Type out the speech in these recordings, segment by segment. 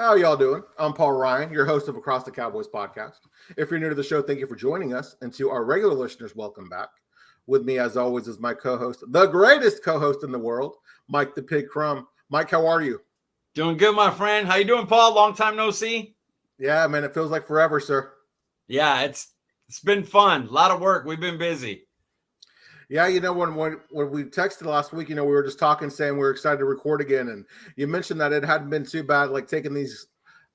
How y'all doing? I'm Paul Ryan, your host of Across the Cowboys podcast. If you're new to the show, thank you for joining us. And to our regular listeners, welcome back. With me, as always, is my co-host, the greatest co-host in the world, Mike the Pig Crumv. Mike, how are you? Doing good, my friend. How you doing, Paul? Long time no see. Yeah, man, it feels like forever, sir. Yeah, it's been fun. A lot of work. We've been busy. Yeah, you know, when we texted last week, you know, we were just talking, saying we were excited to record again, and you mentioned that it hadn't been too bad, like taking these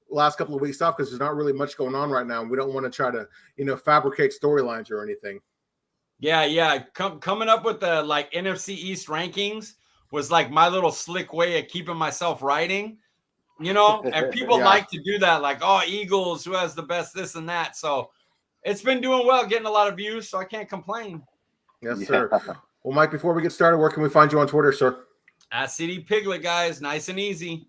last couple of weeks off because there's not really much going on right now, and we don't want to try to, you know, fabricate storylines or anything. Yeah. Coming up with the like NFC East rankings was like my little slick way of keeping myself writing, you know. And people like to do that, like, oh, Eagles, who has the best this and that. So it's been doing well, getting a lot of views, so I can't complain. Yes, sir. Well, Mike, before we get started, where can we find you on Twitter, sir? At City Piglet, guys. Nice and easy.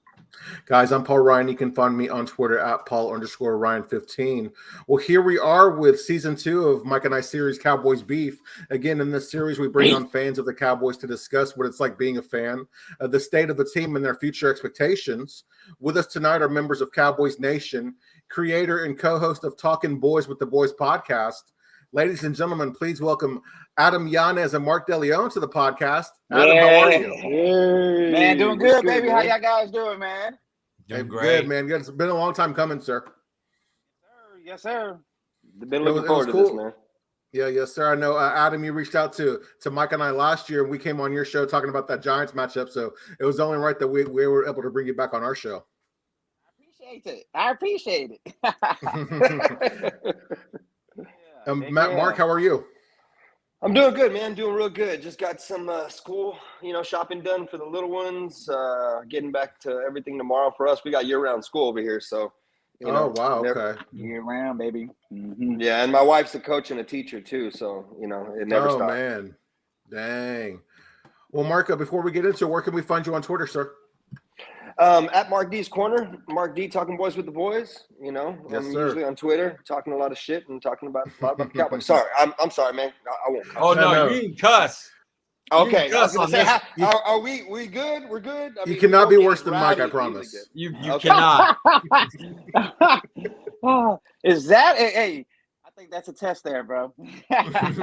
Guys, I'm Paul Ryan. You can find me on Twitter at Paul_Ryan15. Well, here we are with season 2 of Mike and I series Cowboys Beef. Again, in this series, we bring on fans of the Cowboys to discuss what it's like being a fan, the state of the team, and their future expectations. With us tonight are members of Cowboys Nation, creator and co-host of TalkNBoyz with the Boyz podcast. Ladies and gentlemen, please welcome Adam, Yanez, and Mark DeLeon to the podcast. Adam, how are you? Hey. Man, doing good, baby. How y'all guys doing, man? Doing great. Good, man. Good. It's been a long time coming, sir. Yes, sir. Been looking forward to this, man. Yeah, yes, sir. I know, Adam, you reached out to Mike and I last year, and we came on your show talking about that Giants matchup, so it was only right that we were able to bring you back on our show. I appreciate it. Mark, how are you? I'm doing good, man. Doing real good. Just got some school, shopping done for the little ones. Getting back to everything tomorrow for us. We got year-round school over here, so. Wow, okay. Year-round, baby. Mm-hmm. Yeah, and my wife's a coach and a teacher too, so it never stops. Oh man, dang. Well, Mark, before we get into it, where can we find you on Twitter, sir? At Mark D's Corner, Mark D talking boys with the boys. Yes, I'm sir. usually on Twitter talking a lot of shit and talking about a lot about the Cowboys. Sorry, I'm sorry, man. I won't cuss. Oh no, you can cuss. Okay, I was gonna say, are we good? We're good. You cannot be worse than Mike, I promise. You cannot. Is that hey? I think that's a test there, bro. Challenge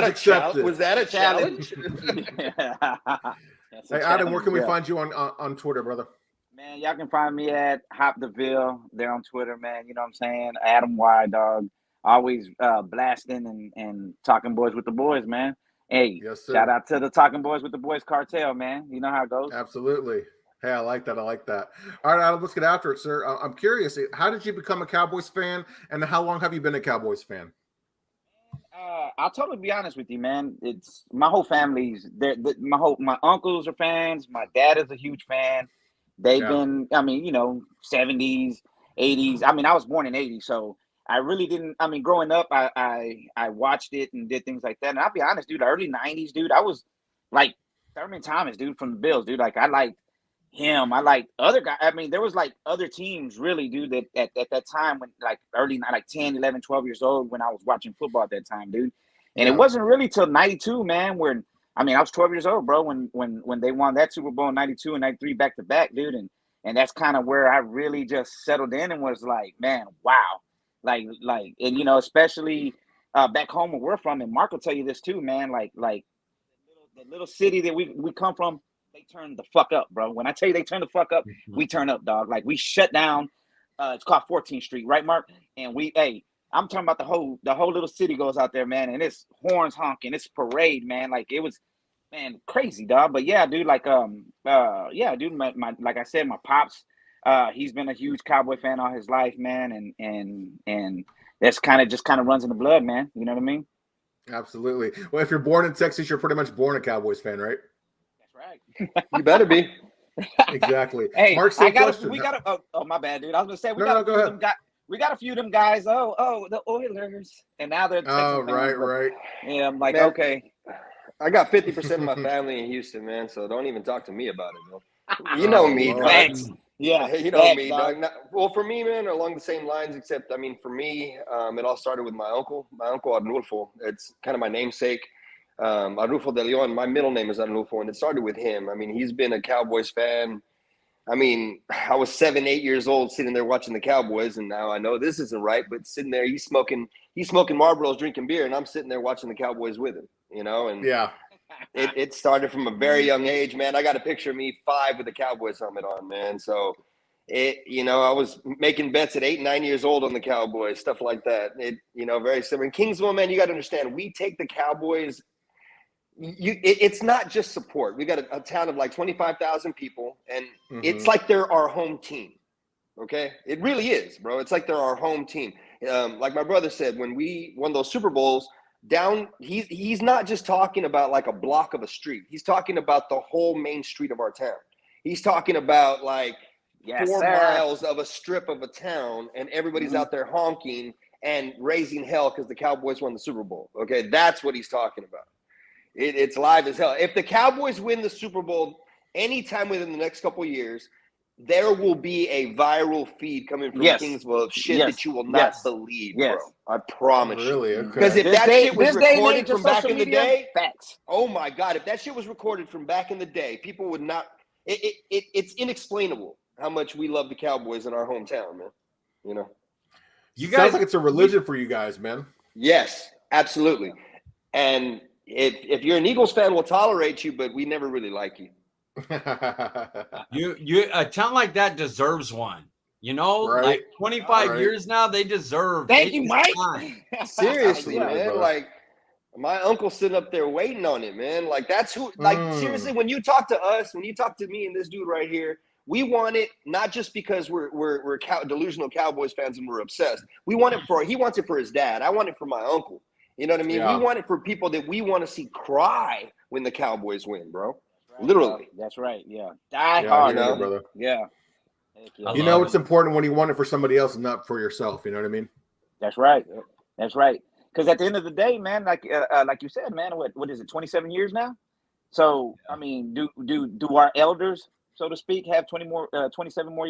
accepted. Was that a challenge? Hey, Adam, where can we find you on Twitter, brother? Man, y'all can find me at Hop DeVille. There on Twitter, man. You know what I'm saying? Adam Y, dog. Always blasting and talking boys with the boys, man. Hey, yes, sir. Shout out to the Talking Boys with the Boys cartel, man. You know how it goes. Absolutely. Hey, I like that. All right, Adam, let's get after it, sir. I'm curious. How did you become a Cowboys fan, and how long have you been a Cowboys fan? I'll totally be honest with you, man. It's my whole family's there. My uncles are fans. My dad is a huge fan. They've been, 70s, 80s. I mean, I was born in 80, so I really didn't. I mean, growing up, I watched it and did things like that. And I'll be honest, dude, the early 90s, dude, I was like Thurman Thomas, dude, from the Bills, dude. Like, I liked him. I liked other guys. I mean, there was like other teams really, dude, that at that time when like early, like 10, 11, 12 years old when I was watching football at that time, dude. And it wasn't really till 92, man, where I was 12 years old, bro, when they won that Super Bowl in 92 and 93 back to back, dude. And that's kind of where I really just settled in and was like, man, wow. Like, and especially back home where we're from, and Mark will tell you this too, man, like the little city that we come from, they turn the fuck up, bro. When I tell you they turn the fuck up, we turn up, dog. Like, we shut down. It's called 14th Street, right, Mark? And I'm talking about the whole little city goes out there, man, and it's horns honking, it's parade, man. Like, it was, man, crazy, dog. But yeah, dude, like, dude, my like I said, my pops, he's been a huge Cowboy fan all his life, man, and that's kind of runs in the blood, man. You know what I mean? Absolutely. Well, if you're born in Texas, you're pretty much born a Cowboys fan, right? That's right. You better be. Exactly. Hey, Mark, we got oh my bad, dude. I was gonna say we got a few of them guys. Oh, the Oilers, and now they're Texas fans, right. Yeah, I'm like, man, okay. I got 50% of my family in Houston, man. So don't even talk to me about it, man. You know me, dog. Yeah, you know me, dog. Well, for me, man, along the same lines, except for me, it all started with my uncle Arnulfo. It's kind of my namesake. Arnulfo DeLeon. My middle name is Arnulfo, and it started with him. I mean, he's been a Cowboys fan I mean, I was 7, 8 years old sitting there watching the Cowboys, and now I know this isn't right. But sitting there, he's smoking Marlboros, drinking beer, and I'm sitting there watching the Cowboys with him. And Yeah. It started from a very young age, man. I got a picture of me 5 with a Cowboys helmet on, man. So I was making bets at 8, 9 years old on the Cowboys, stuff like that. Very similar. In Kingsville, man, you got to understand, we take the Cowboys. It's not just support. We got a town of like 25,000 people, and it's like they're our home team. Okay, it really is, bro. It's like they're our home team. Like my brother said, when we won those Super Bowls. He's not just talking about like a block of a street. He's talking about the whole main street of our town. He's talking about like 4 miles of a strip of a town, and everybody's out there honking and raising hell because the Cowboys won the Super Bowl. Okay, that's what he's talking about. It's live as hell. If the Cowboys win the Super Bowl anytime within the next couple of years, there will be a viral feed coming from Kingsville of shit that you will not believe, bro. I promise you. Really? Okay. Because if that shit was recorded from back in the day, facts. Oh my God! If that shit was recorded from back in the day, people would not. It's inexplainable how much we love the Cowboys in our hometown, man. You guys, sounds like it's a religion for you guys, man. Yes, absolutely. And if you're an Eagles fan, we'll tolerate you, but we never really like you. You a town like that deserves one. Right. Like 25 years now, they deserve. Thank you, Mike. Seriously, man. Like my uncle's sitting up there waiting on it, man. Like that's who. Like seriously, when you talk to us, when you talk to me and this dude right here, we want it not just because we're delusional Cowboys fans and we're obsessed. We want it he wants it for his dad. I want it for my uncle. You know what I mean? Yeah. We want it for people that we want to see cry when the Cowboys win, bro. Literally. That's right. Yeah. Die hard, brother. Yeah. It's important when you want it for somebody else and not for yourself. You know what I mean? That's right. That's right. Because at the end of the day, man, like you said, man, what is it? 27 years now. So I mean, do our elders, so to speak, have 27 more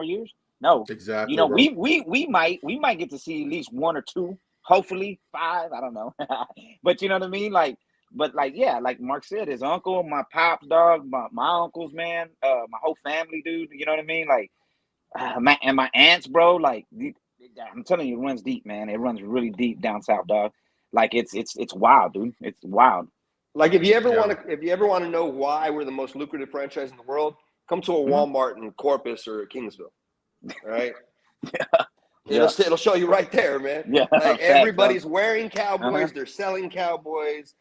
years? No. Exactly. We might get to see at least 1 or 2, hopefully 5. I don't know. But you know what I mean, like. But like Mark said, his uncle, my pops, dog, my uncles, man, my whole family, dude. You know what I mean? Like, my aunts, bro. Like, I'm telling you, it runs deep, man. It runs really deep down south, dog. Like, it's wild, dude. It's wild. Like, if you ever want to know why we're the most lucrative franchise in the world, come to a Walmart in Corpus or Kingsville. All right. It'll show you right there, man. Yeah. Like everybody's wearing Cowboys. They're selling Cowboys.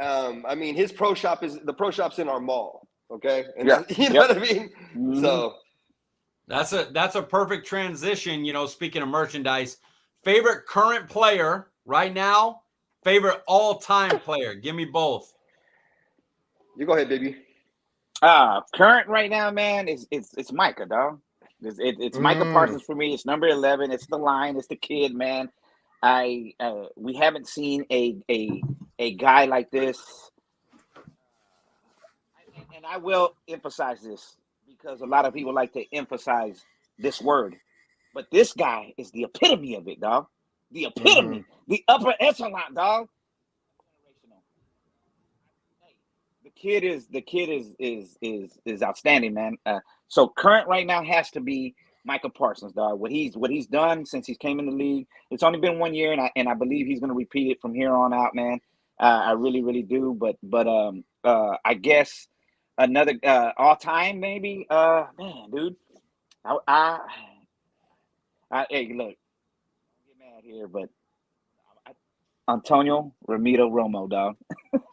I mean, his pro shop's in our mall. Okay. And you know what I mean? Mm-hmm. So that's a perfect transition. Speaking of merchandise, favorite current player right now, favorite all-time player. Give me both. You go ahead, baby. Current right now, man, it's Micah, dog. It's Micah Parsons for me. It's number 11. It's the line. It's the kid, man. We haven't seen a guy like this, and I will emphasize this because a lot of people like to emphasize this word, but this guy is the epitome of it, dog. The epitome, the upper echelon, dog. The kid is outstanding, man. So current right now has to be Micah Parsons, dog. What he's done since he came in the league. It's only been 1 year, and I believe he's going to repeat it from here on out, man. I really, really do. But I guess another all time maybe. Man, dude. Hey, look, don't get mad here, but Antonio Ramiro Romo, dog.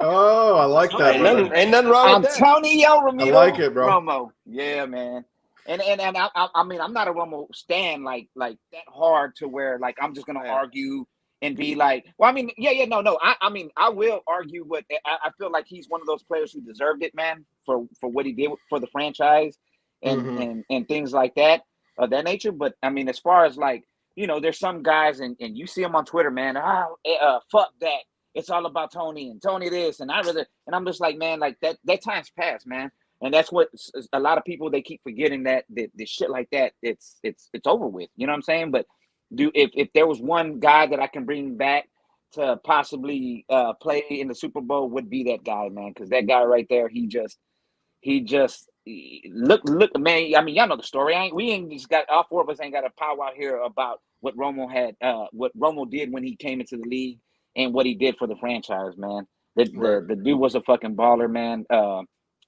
Oh, I like that. Ain't nothing wrong with that. Antonio Ramiro I like it, bro. Romo. Yeah, man. And I mean, I'm not a Romo stan like that hard to where like I'm just gonna argue and be like, well, I mean, no. I mean, I will argue, but I feel like he's one of those players who deserved it, man, for what he did for the franchise and things like that of that nature. But I mean, as far as like, there's some guys and you see them on Twitter, man. Fuck that. It's all about Tony and Tony this and I'm just like, man, like that time's passed, man. And that's what a lot of people, they keep forgetting that shit like that, it's over with. You know what I'm saying? But if there was one guy that I can bring back to possibly play in the Super Bowl, would be that guy, man. Because that guy right there, he just look, man. I mean, y'all know the story. All four of us ain't got a powwow here about what Romo did when he came into the league and what he did for the franchise, man. The dude was a fucking baller, man.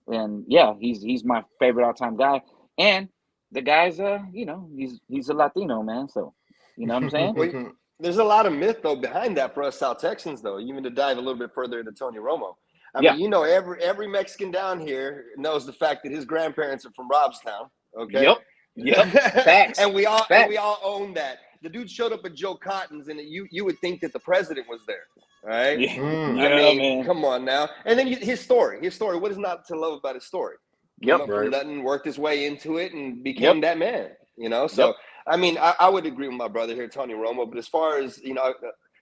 And yeah, he's my favorite all-time guy. And the guy's he's a Latino, man. So you know what I'm saying? Well, there's a lot of myth though behind that for us South Texans, though. Even to dive a little bit further into Tony Romo. I mean, you know, every Mexican down here knows the fact that his grandparents are from Robstown. Okay. Yep. Facts. And we all own that. The dude showed up at Joe Cotton's, and you would think that the president was there, right? Yeah. I mean, come on now. And then his story. What is not to love about his story? Came up from nothing, worked his way into it, and became that man. You know, so I mean, I would agree with my brother here, Tony Romo. But as far as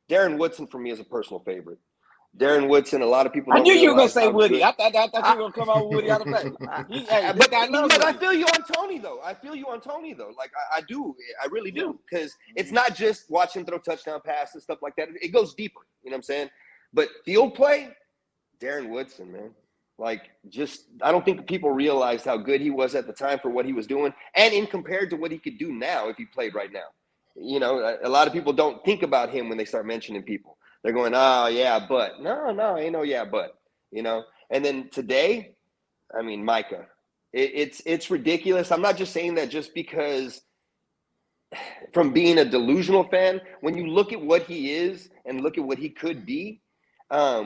Darren Woodson for me is a personal favorite. Darren Woodson, a lot of people. I knew you were gonna say Woody. I thought you were gonna come out with Woody out of the but I feel you on Tony though. Like I do. I really do. Because it's not just watch him throw touchdown passes, stuff like that. It goes deeper. You know what I'm saying? But field play, Darren Woodson, man. Like, I don't think people realized how good he was at the time for what he was doing, and in compared to what he could do now if he played right now. You know, a lot of people don't think about him when they start mentioning people. They're going, oh, yeah, but. No, ain't no yeah, but. You know? And then today, I mean, Micah, it's ridiculous. I'm not just saying that just because from being a delusional fan. When you look at what he is and look at what he could be,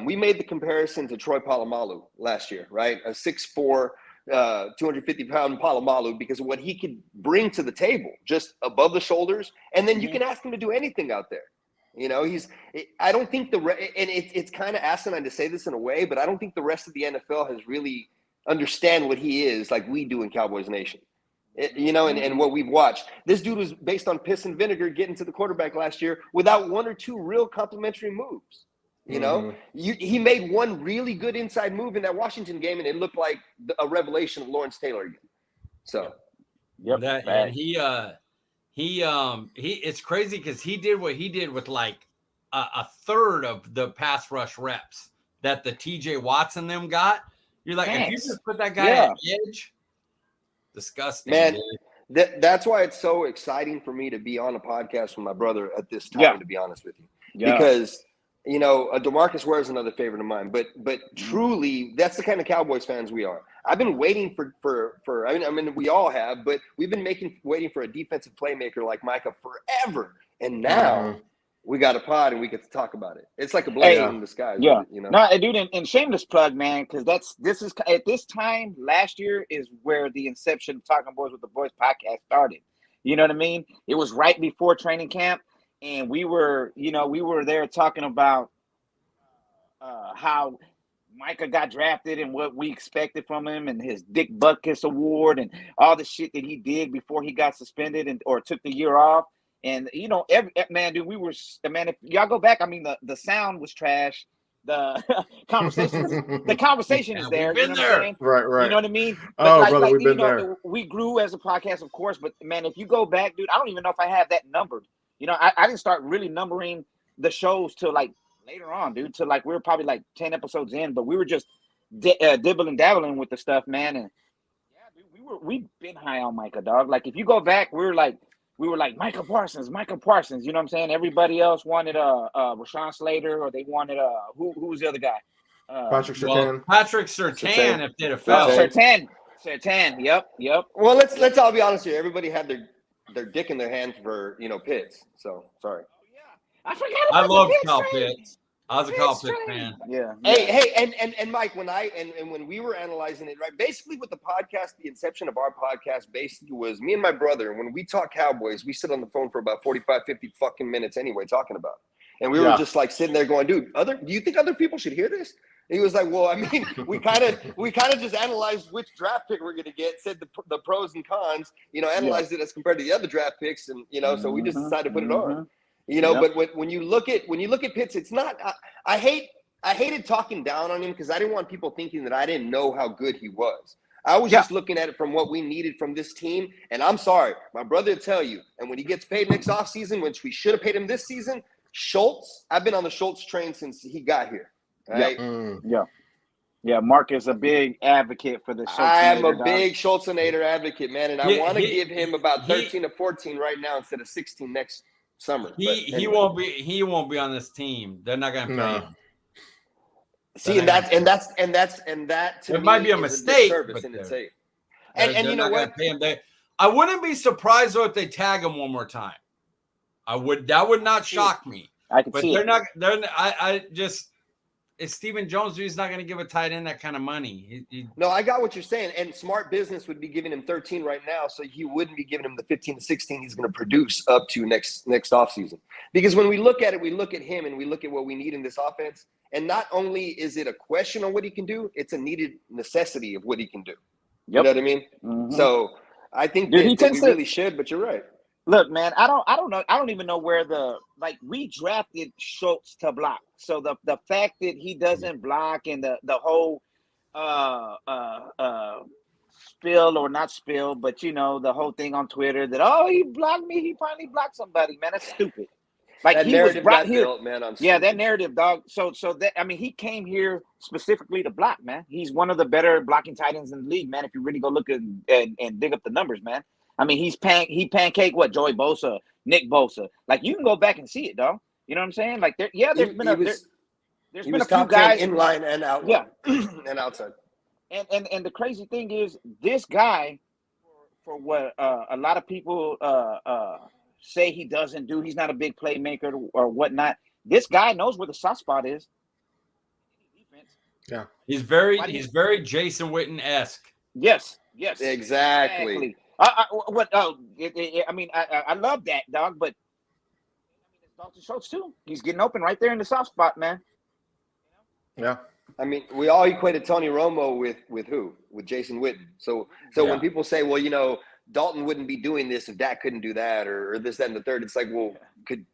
we made the comparison to Troy Polamalu last year, right? A 6'4", 250-pound Polamalu because of what he could bring to the table, just above the shoulders. And then you can ask him to do anything out there. You know, I don't think it's kind of asinine to say this in a way, but I don't think the rest of the NFL has really understand what he is like we do in Cowboys Nation. And what we've watched. This dude was based on piss and vinegar getting to the quarterback last year without one or two real complimentary moves. You know, he made one really good inside move in that Washington game, and it looked like a revelation of Lawrence Taylor again. So, it's crazy because he did what he did with like a third of the pass rush reps that the TJ Watts and them got. You're like, if you just put that guy at the edge, disgusting, man. That's why it's so exciting for me to be on a podcast with my brother at this time. To be honest with you, because DeMarcus Ware is another favorite of mine, but truly, that's the kind of Cowboys fans we are. I've been waiting for. I mean, we all have, but we've been waiting for a defensive playmaker like Micah forever, and now we got a pod and we get to talk about it. It's like a blessing in disguise. Yeah, No, dude, and shameless plug, man, because this is at this time last year is where the inception of TalkNBoyz with the Boys podcast started. You know what I mean? It was right before training camp. And we were there talking about how Micah got drafted and what we expected from him and his Dick Butkus award and all the shit that he did before he got suspended or took the year off. And, if y'all go back, I mean, the sound was trash. The conversation is there. We've been there. Right. You know what I mean? Brother, we've been there. We grew as a podcast, of course. But, man, if you go back, dude, I don't even know if I have that numbered. I didn't start really numbering the shows till like later on, dude. Till like we were probably like 10 episodes in, but we were just dibbling dabbling with the stuff, man. And yeah, dude, we've been high on Micah, dog. Like if you go back, we were like Micah Parsons. You know what I'm saying? Everybody else wanted Rashawn Slater, or they wanted who was the other guy? Patrick Surtain. Patrick Surtain, if they'd have fell. Surtain. Yep. Well, let's all be honest here. Everybody had their dick in their hand for Pitts. So sorry. Oh yeah, I forgot. I love Kyle Pitts. I was a Kyle Pitts fan. Yeah. Hey, and Mike, when we were analyzing it, right? Basically, with the podcast, the inception of our podcast basically was me and my brother. When we talk Cowboys, we sit on the phone for about 45, 50 fucking minutes anyway, talking about it. And we were just like sitting there going, dude, do you think other people should hear this? And he was like, well, I mean, we kind of just analyzed which draft pick we're going to get, said the pros and cons, analyzed it as compared to the other draft picks. And, so we just decided to put it on, but when you look at Pitts, it's not, I hated talking down on him because I didn't want people thinking that I didn't know how good he was. I was just looking at it from what we needed from this team. And I'm sorry, my brother will tell you. And when he gets paid next offseason, which we should have paid him this season, Schultz, I've been on the Schultz train since he got here. Right? Yeah, Mark is a big advocate for the Schultz. I am a big Schultzonator advocate, man, and I want to give him about 13 to 14 right now instead of 16 next summer. He won't be on this team. They're not going to pay him. See, and that to it me might be a is mistake, disservice in itself. And you know what? I wouldn't be surprised though if they tag him one more time. That would not shock me. I can see they're it. not. I just. It's Stephen Jones. He's not going to give a tight end that kind of money. No, I got what you're saying. And smart business would be giving him 13 right now, so he wouldn't be giving him the 15 to 16 he's going to produce up to next offseason. Because when we look at it, we look at him and we look at what we need in this offense. And not only is it a question on what he can do, it's a needed necessity of what he can do. Yep. You know what I mean? Mm-hmm. So I think that we really should, but you're right. Look, man, I don't know. I don't even know where we drafted Schultz to block. So the fact that he doesn't block and the whole spill or not spill, but you know, the whole thing on Twitter that he blocked me, he finally blocked somebody, man. That's stupid. Like that he narrative was brought got here. Built, man. That narrative, dog. So that he came here specifically to block, man. He's one of the better blocking tight ends in the league, man. If you really go look at and dig up the numbers, man. I mean, he pancake what Joey Bosa, Nick Bosa. Like you can go back and see it, dog. You know what I'm saying? Like there's been a few guys in line and out. Yeah, and outside. And the crazy thing is, this guy, for what a lot of people say he doesn't do, he's not a big playmaker or whatnot. This guy knows where the soft spot is. Yeah, he's very Jason Witten-esque. Yes, exactly. I love that, dog, but it's Dalton Schultz too. He's getting open right there in the soft spot, man. Yeah. I mean, we all equated Tony Romo with who? With Jason Witten. So when people say, well, you know, Dalton wouldn't be doing this if Dak couldn't do that or this, that, and the third, it's like, well, could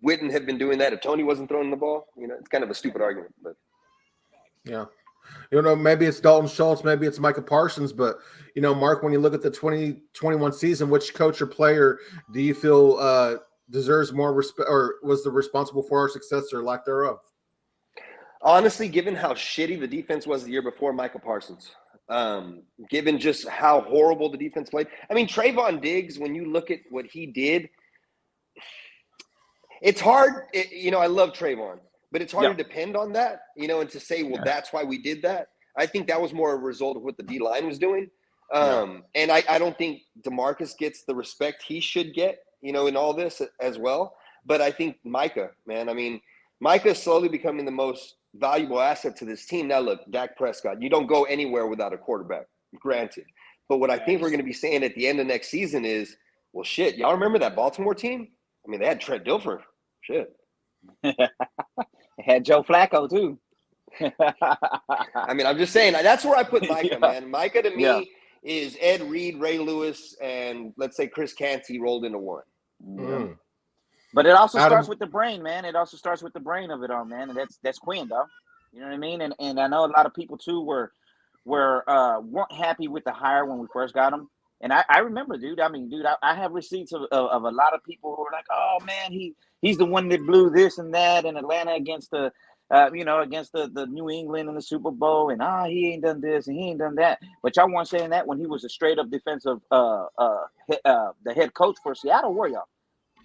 Witten have been doing that if Tony wasn't throwing the ball? You know, it's kind of a stupid argument, but yeah. You know, maybe it's Dalton Schultz, maybe it's Micah Parsons, but, you know, Mark, when you look at the 2021 season, which coach or player do you feel deserves more respect or was responsible for our success or lack thereof? Honestly, given how shitty the defense was the year before, Micah Parsons. Given just how horrible the defense played. I mean, Trayvon Diggs, when you look at what he did, it's hard. I love Trayvon. But it's hard to depend on that, you know, and to say, well, that's why we did that. I think that was more a result of what the D-line was doing. And I don't think DeMarcus gets the respect he should get, you know, in all this as well. But I think Micah, man, I mean, Micah is slowly becoming the most valuable asset to this team. Now, look, Dak Prescott, you don't go anywhere without a quarterback, granted. But what I think we're going to be saying at the end of next season is, well, shit, y'all remember that Baltimore team? I mean, they had Trent Dilfer. Shit. Had Joe Flacco too. I mean, I'm just saying that's where I put Micah, man. Micah to me is Ed Reed, Ray Lewis, and let's say Chris Canty rolled into one. Mm. But it also starts with the brain, man. It also starts with the brain of it all, man. And that's Quinn, dog. You know what I mean? And I know a lot of people too weren't happy with the hire when we first got him. And I remember, dude. I mean, dude, I have receipts of a lot of people who were like, "Oh man, he's the one that blew this and that in Atlanta against the New England in the Super Bowl, and he ain't done this and he ain't done that." But y'all weren't saying that when he was a straight up defensive the head coach for Seattle, were y'all?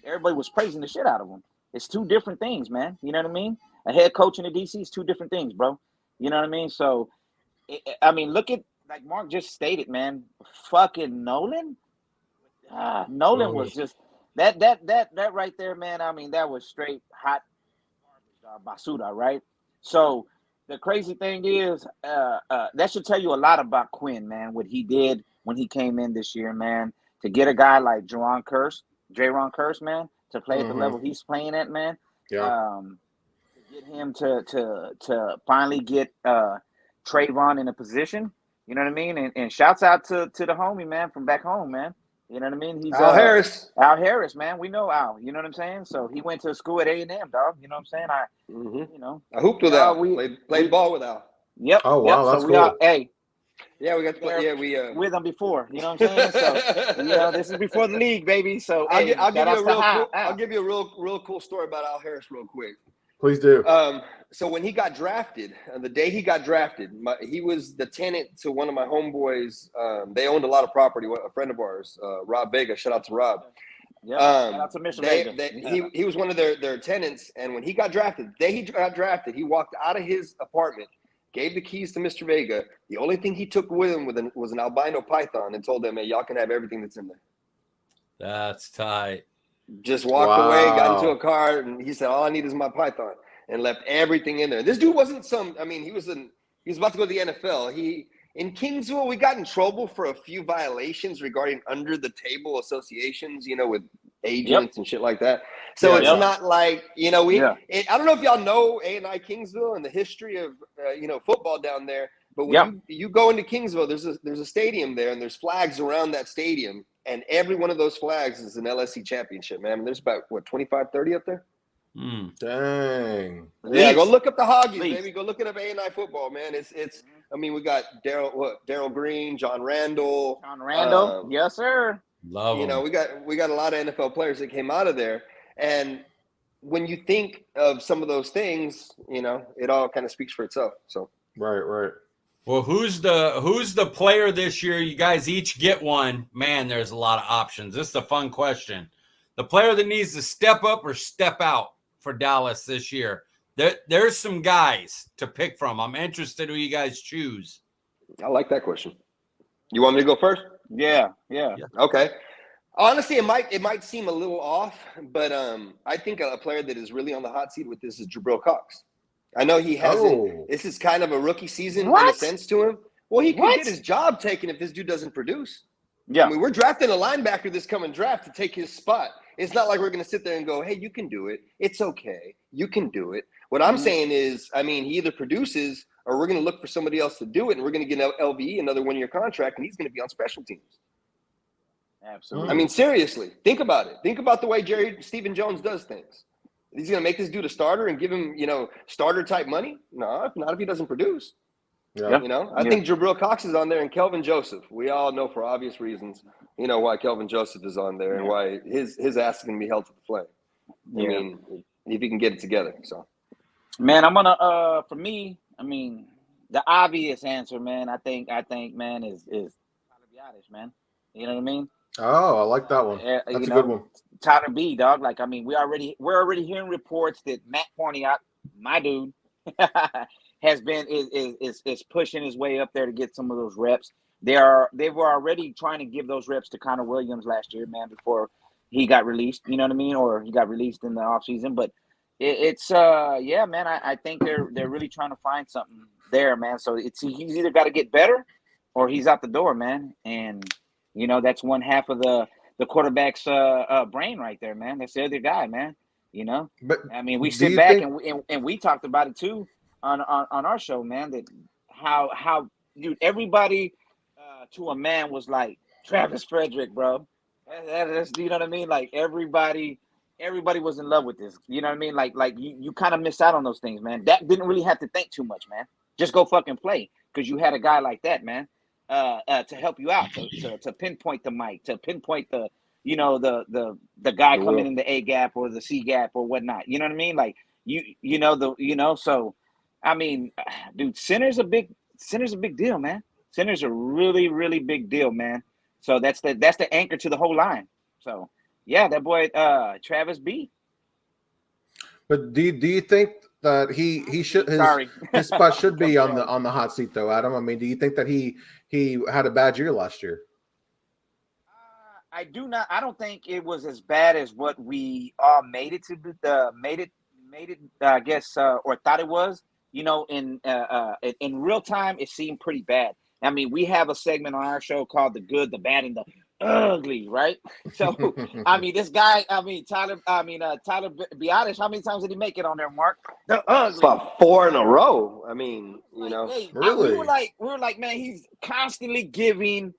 Everybody was praising the shit out of him. It's two different things, man. You know what I mean? A head coach and a DC is two different things, bro. You know what I mean? So, look at. Like Mark just stated, man, fucking Nolan. Nolan was just that right there, man. I mean, that was straight hot basura, right? So the crazy thing is, that should tell you a lot about Quinn, man. What he did when he came in this year, man, to get a guy like Jayron Kearse, man, to play at the level he's playing at, man. Yeah. To get him to finally get Trayvon in a position. You know what I mean? And shouts out to the homie, man, from back home, man. You know what I mean? He's Al Harris. Al Harris, man. We know Al. You know what I'm saying? So he went to school at A&M, dog. You know what I'm saying? I hooped with Al. Played ball with Al. Yep. Oh, wow. That's cool. Yeah, we got to play. Yeah, we with them before. You know what I'm saying? So this is before the league, baby. So I'll give you a real cool story about Al Harris real quick. Please do. So when he got drafted, the day he got drafted, he was the tenant to one of my homeboys. They owned a lot of property. A friend of ours, Rob Vega. Shout out to Rob. Yeah, shout out to Mr. Vega. He was one of their tenants, and when he got drafted, the day he got drafted, he walked out of his apartment, gave the keys to Mr. Vega. The only thing he took with him was an albino python, and told them, "Hey, y'all can have everything that's in there." That's tight. Just walked away, got into a car, and he said, "All I need is my python," and left everything in there. This dude wasn't some. I mean, he was about to go to the NFL. In Kingsville, we got in trouble for a few violations regarding under the table associations, with agents and shit like that. So it's not like, I don't know if y'all know A&I Kingsville and the history of, football down there. But when you go into Kingsville, there's a stadium there, and there's flags around that stadium. And every one of those flags is an LSC championship, man. I mean, there's about, 25, 30 up there? Dang. Yeah, go look up the Hoggies, baby. Go look it up A&I football, man. It's. I mean, we got Daryl Green, John Randall. Yes, sir. Love him. We got a lot of NFL players that came out of there, and when you think of some of those things, it all kind of speaks for itself. So right. Well, who's the player this year? You guys each get one. Man, there's a lot of options. This is a fun question. The player that needs to step up or step out for Dallas this year. There's some guys to pick from. I'm interested who you guys choose. I like that question. You want me to go first? Yeah. Okay. Honestly, it might seem a little off, but I think a player that is really on the hot seat with this is Jabril Cox. I know he hasn't. This is kind of a rookie season in a sense to him. Well, he could get his job taken if this dude doesn't produce. Yeah. I mean, we're drafting a linebacker this coming draft to take his spot. It's not like we're going to sit there and go, "Hey, you can do it. It's okay. You can do it." What I'm saying is, I mean, he either produces or we're going to look for somebody else to do it, and we're going to get LVE, another one-year contract, and he's going to be on special teams. Absolutely. I mean, seriously, think about it. Think about the way Stephen Jones does things. He's going to make this dude a starter and give him, starter-type money? No, not if he doesn't produce. Yeah. I think Jabril Cox is on there and Kelvin Joseph. We all know for obvious reasons, why Kelvin Joseph is on there and why his ass is going to be held to the flame. I mean, if he can get it together. So, man, I'm gonna for me. I mean, the obvious answer, man. I think, man, is Tyler, man. You know what I mean? Oh, I like that one. That's a good one. Tyler B, dog. Like, I mean, we're already hearing reports that Matt Porniak, my dude, is pushing his way up there to get some of those reps. They were already trying to give those reps to Connor Williams last year, man, before he got released. You know what I mean? Or he got released in the offseason. But it's man. I think they're really trying to find something there, man. So he's either got to get better or he's out the door, man. And that's one half of the quarterback's brain right there, man. That's the other guy, man. But I mean, we sit back and we talked about it too on our show, man. That how dude, everybody to a man was like Travis Frederick, bro. That's, you know what I mean? Like everybody was in love with this. You know what I mean? Like you kind of miss out on those things, man. That didn't really have to think too much, man. Just go fucking play because you had a guy like that, man. To help you out, to pinpoint the mic, to pinpoint the the guy coming in the A gap or the C gap or whatnot. You know what I mean? Like so I mean, dude, center's a big deal, man. Center's a really, really big deal, man. So that's the anchor to the whole line. So yeah, that boy Travis B. But do you think that he should his spot should be on the hot seat though, Adam? I mean, do you think that he had a bad year last year? I do not. I don't think it was as bad as what we all made it to be. Made it. I guess or thought it was. In real time, it seemed pretty bad. I mean, we have a segment on our show called "The Good, the Bad, and the Ugly," right? So, I mean, this guy, Tyler Biadasz, how many times did he make it on there, Mark? The Ugly. It's about 4 in a row. I mean, really? We were like, man, he's constantly giving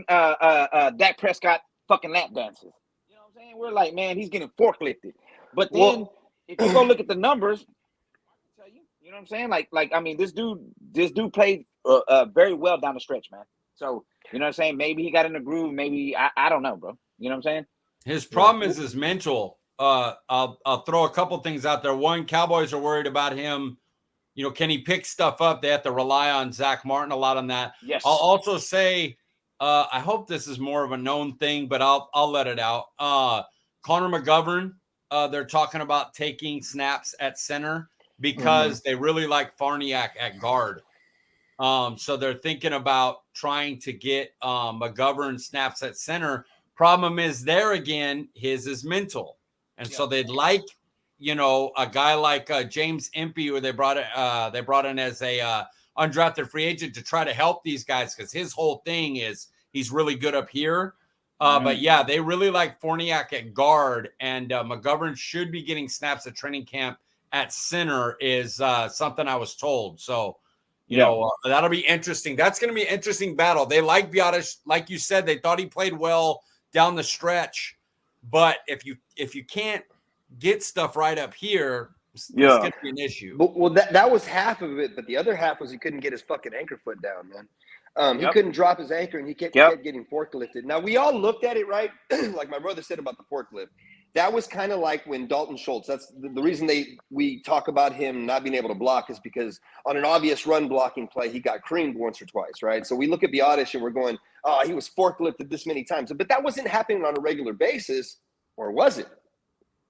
Dak Prescott fucking lap dances. You know what I'm saying? We're like, man, he's getting forklifted. But then if you go look at the numbers, I can tell you, you know what I'm saying? Like I mean, this dude played very well down the stretch, man. So, you know what I'm saying? Maybe he got in the groove. Maybe I don't know, bro. You know what I'm saying? His problem is his mental I'll throw a couple things out there. One, Cowboys are worried about him. You know, can he pick stuff up? They have to rely on Zach Martin a lot on that. Yes. I'll also say, I hope this is more of a known thing, but I'll let it out. Connor McGovern, they're talking about taking snaps at center because they really like Farniak at guard. So they're thinking about trying to get McGovern snaps at center. Problem is there again, his is mental. And so they'd like, you know, a guy like James Impey, who they brought in as a undrafted free agent to try to help these guys because his whole thing is he's really good up here. But yeah, they really like Farniak at guard, and McGovern should be getting snaps at training camp at center is something I was told. So, you know, that'll be interesting. That's going to be an interesting battle. They like Biadasz, like you said, they thought he played well down the stretch, but if you can't get stuff right up here, it's going to be an issue. Well, that was half of it, but the other half was he couldn't get his fucking anchor foot down, man. He couldn't drop his anchor, and he kept getting forklifted. Now, we all looked at it, right? Like my brother said about the forklift. That was kind of like when Dalton Schultz, that's the reason we talk about him not being able to block is because on an obvious run blocking play, he got creamed once or twice, right? So we look at Biadasz and we're going, oh, he was forklifted this many times. But that wasn't happening on a regular basis, or was it?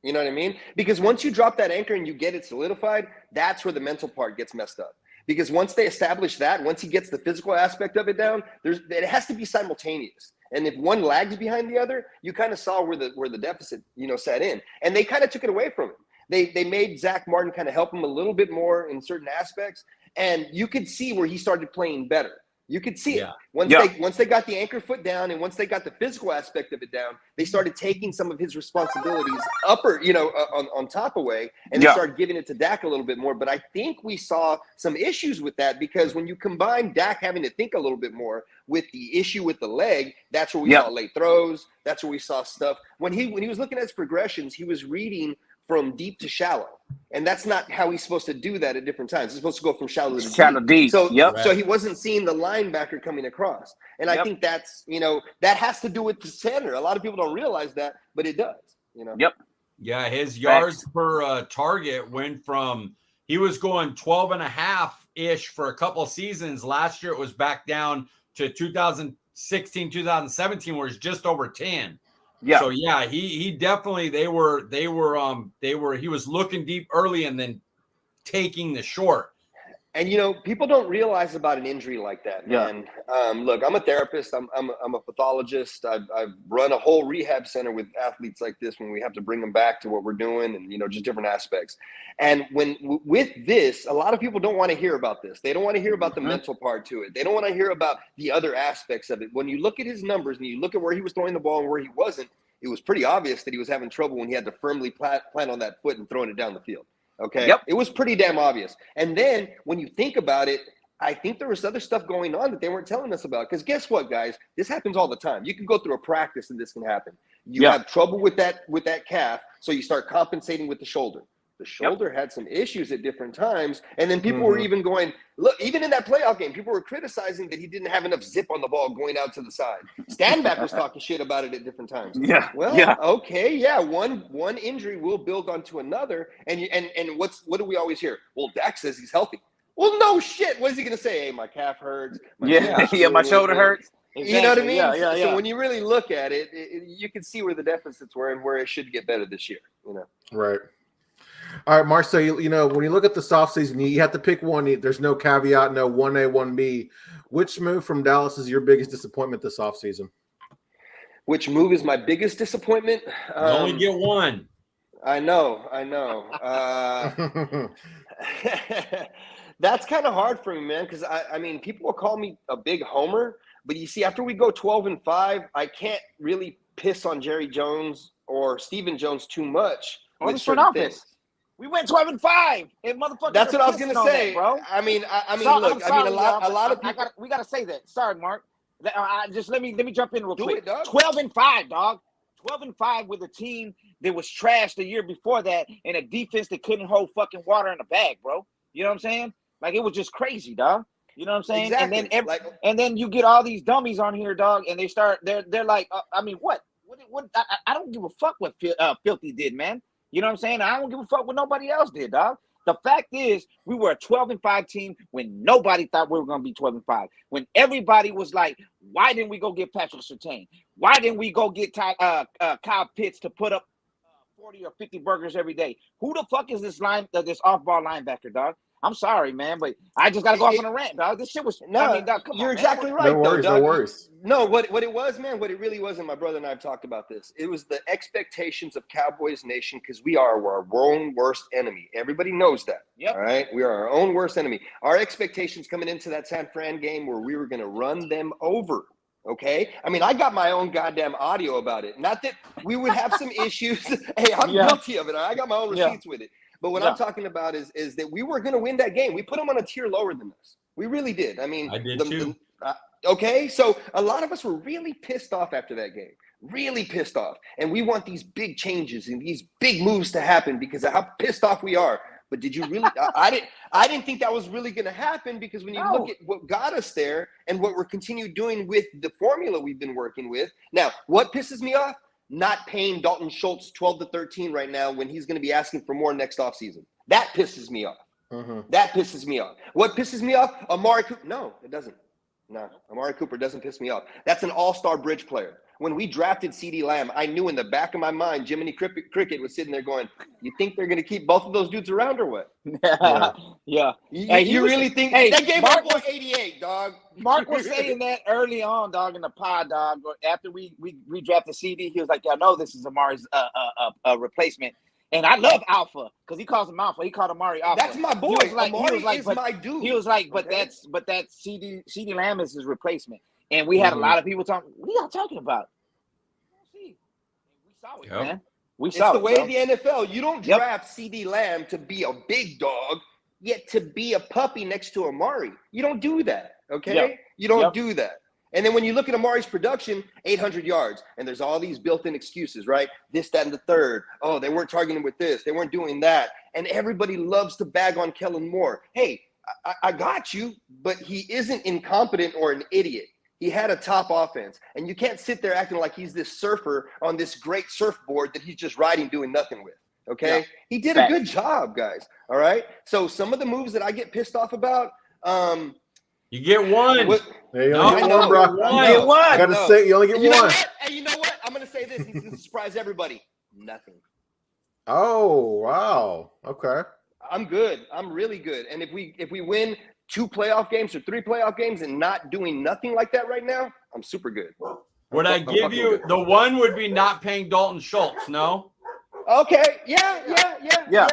You know what I mean? Because once you drop that anchor and you get it solidified, that's where the mental part gets messed up. Because once they establish that, once he gets the physical aspect of it down, it has to be simultaneous. And if one lags behind the other, you kind of saw where the deficit, you know, set in. And they kind of took it away from him. They made Zach Martin kind of help him a little bit more in certain aspects. And you could see where he started playing better. You could see it. Once they got the anchor foot down and once they got the physical aspect of it down, they started taking some of his responsibilities on top away, and they started giving it to Dak a little bit more. But I think we saw some issues with that because when you combine Dak having to think a little bit more with the issue with the leg, that's where we saw late throws. That's where we saw stuff. When he was looking at his progressions, he was reading from deep to shallow. And that's not how he's supposed to do that at different times. He's supposed to go from shallow to deep. So he wasn't seeing the linebacker coming across. And I think that's, you know, that has to do with the center. A lot of people don't realize that, but it does, you know. Yeah, his yards per target went from, he was going 12.5-ish for a couple seasons. Last year it was back down to 2016, 2017, where it's just over 10. So yeah, he definitely he was looking deep early and then taking the short. And you know, people don't realize about an injury like that, man. Look, I'm a therapist. I'm a pathologist. I've run a whole rehab center with athletes like this when we have to bring them back to what we're doing and, you know, just different aspects. And with this, a lot of people don't want to hear about this. They don't want to hear about the mental part to it. They don't want to hear about the other aspects of it. When you look at his numbers and you look at where he was throwing the ball and where he wasn't, it was pretty obvious that he was having trouble when he had to firmly plant on that foot and throwing it down the field. Okay. It was pretty damn obvious. And then when you think about it, I think there was other stuff going on that they weren't telling us about. Because guess what, guys? This happens all the time. You can go through a practice and this can happen. You have trouble with that calf, so you start compensating with the shoulder. The shoulder had some issues at different times. And then people were even going, look, even in that playoff game, people were criticizing that he didn't have enough zip on the ball going out to the side. Stanback was talking shit about it at different times. One injury will build onto another. And what do we always hear? Well, Dak says he's healthy. Well, no shit. What is he going to say? Hey, my calf hurts. My shoulder hurts. Exactly. You know what I mean? So when you really look at it, you can see where the deficits were and where it should get better this year. You know, right. All right, Marcel, you know, when you look at the soft season, you have to pick one. There's no caveat, no 1A, 1B. Which move from Dallas is your biggest disappointment this offseason? Which move is my biggest disappointment? You only get one. I know. That's kind of hard for me, man, because, I mean, people will call me a big homer. But you see, after we go 12-5, I can't really piss on Jerry Jones or Stephen Jones too much. Or the front office. We went 12-5, and motherfucker. That's what I was gonna say, bro. I mean, look. I mean, a lot of people. We gotta say that. Sorry, Mark. Just let me jump in real quick. It, dog. 12-5, dog. 12-5 with a team that was trashed the year before that, and a defense that couldn't hold fucking water in a bag, bro. You know what I'm saying? Like, it was just crazy, dog. You know what I'm saying? Exactly. And then you get all these dummies on here, dog, and they're like, I mean, what I don't give a fuck what Filthy did, man. You know what I'm saying? I don't give a fuck what nobody else did, dog. The fact is, we were a 12-5 team when nobody thought we were going to be 12-5. When everybody was like, why didn't we go get Patrick Surtain? Why didn't we go get Kyle Pitts to put up 40 or 50 burgers every day? Who the fuck is this off-ball linebacker, dog? I'm sorry, man, but I just got to go off on a rant, dog. This shit was – I mean, dog, come on, you're man. exactly right, No worries, though, dog. no worries. No, what it was, man, what it really was, and my brother and I have talked about this, it was the expectations of Cowboys Nation, because we are our own worst enemy. Everybody knows that. Yep. All right? We are our own worst enemy. Our expectations coming into that San Fran game were we were going to run them over. Okay? I mean, I got my own goddamn audio about it. Not that we would have some issues. Hey, I'm guilty of it. I got my own receipts with it. But what I'm talking about is that we were going to win that game. We put them on a tier lower than us. We really did. I mean, I did too. Okay, so a lot of us were really pissed off after that game. Really pissed off. And we want these big changes and these big moves to happen because of how pissed off we are. But did you really I didn't think that was really going to happen, because when you look at what got us there and what we're continuing doing with the formula we've been working with. Now, what pisses me off? Not paying Dalton Schultz 12 to 13 right now when he's going to be asking for more next offseason. That pisses me off. Mm-hmm. That pisses me off. What pisses me off? Amari Cooper. No, it doesn't. No, Amari Cooper doesn't piss me off. That's an all-star bridge player. When we drafted CeeDee Lamb, I knew in the back of my mind, Jiminy Cricket was sitting there going, you think they're going to keep both of those dudes around or what? Yeah. You really think that gave our boy 88, dog? Mark was saying that early on, dog, in the pod, dog. After we drafted CD, he was like, "I know this is Amari's replacement." And I love Alpha because he calls him Alpha. He called Amari Alpha. That's my boy. Amari is my dude. He was like, but that's CD Lamb is his replacement. And we had a lot of people talking. What are y'all talking about? We saw it, man. We saw it's the way bro. of the NFL. You don't draft CeeDee Lamb to be a big dog, yet to be a puppy next to Amari. You don't do that, okay? You don't do that. And then when you look at Amari's production, 800 yards, and there's all these built-in excuses, right? This, that, and the third. Oh, they weren't targeting with this. They weren't doing that. And everybody loves to bag on Kellen Moore. Hey, I got you, but he isn't incompetent or an idiot. He had a top offense, and you can't sit there acting like he's this surfer on this great surfboard that he's just riding doing nothing with, okay? He did a good job, guys, all right? So some of the moves that I get pissed off about you get one. You only get one, bro. I got to say, you only get one. And you know what? I'm going to say this. He's going to surprise everybody. Nothing. Oh, wow. Okay. I'm good. I'm really good. And if we win 2 playoff games or 3 playoff games and not doing nothing like that right now, I'm super good. Would I give you the one would be not paying Dalton Schultz? No. Okay. Yeah.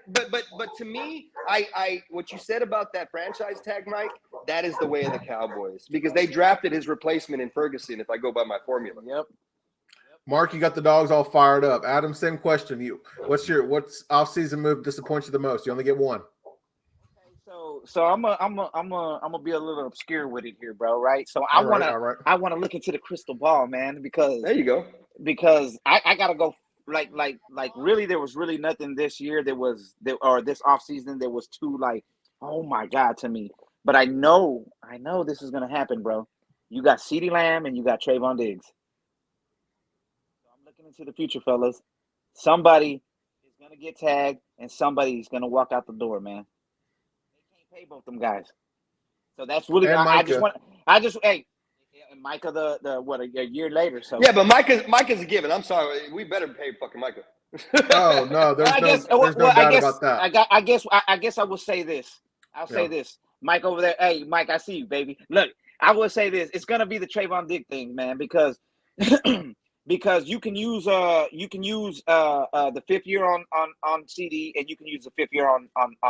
But to me, I what you said about that franchise tag, Mike, that is the way of the Cowboys, because they drafted his replacement in Ferguson. If I go by my formula. Yep. Mark, you got the dogs all fired up. Adam, same question. What's off-season move disappoints you the most? You only get one. So I'm gonna be a little obscure with it here, bro. Right? So I wanna look into the crystal ball, man, because there you go. Because I gotta go like really there was really nothing this year. Or this offseason there was too like, oh my God, to me. But I know this is gonna happen, bro. You got CeeDee Lamb and you got Trayvon Diggs. So I'm looking into the future, fellas. Somebody is gonna get tagged and somebody's gonna walk out the door, man. Pay both them guys, so that's really. Micah a year later. So yeah, but Micah's a given. I'm sorry, we better pay fucking Micah. Oh no, there's no doubt about that. I guess I will say this. I'll say this, Mike over there. Hey, Mike, I see you, baby. Look, I will say this. It's gonna be the Trayvon Diggs thing, man, because because you can use the 5th year on CD and you can use the 5th year on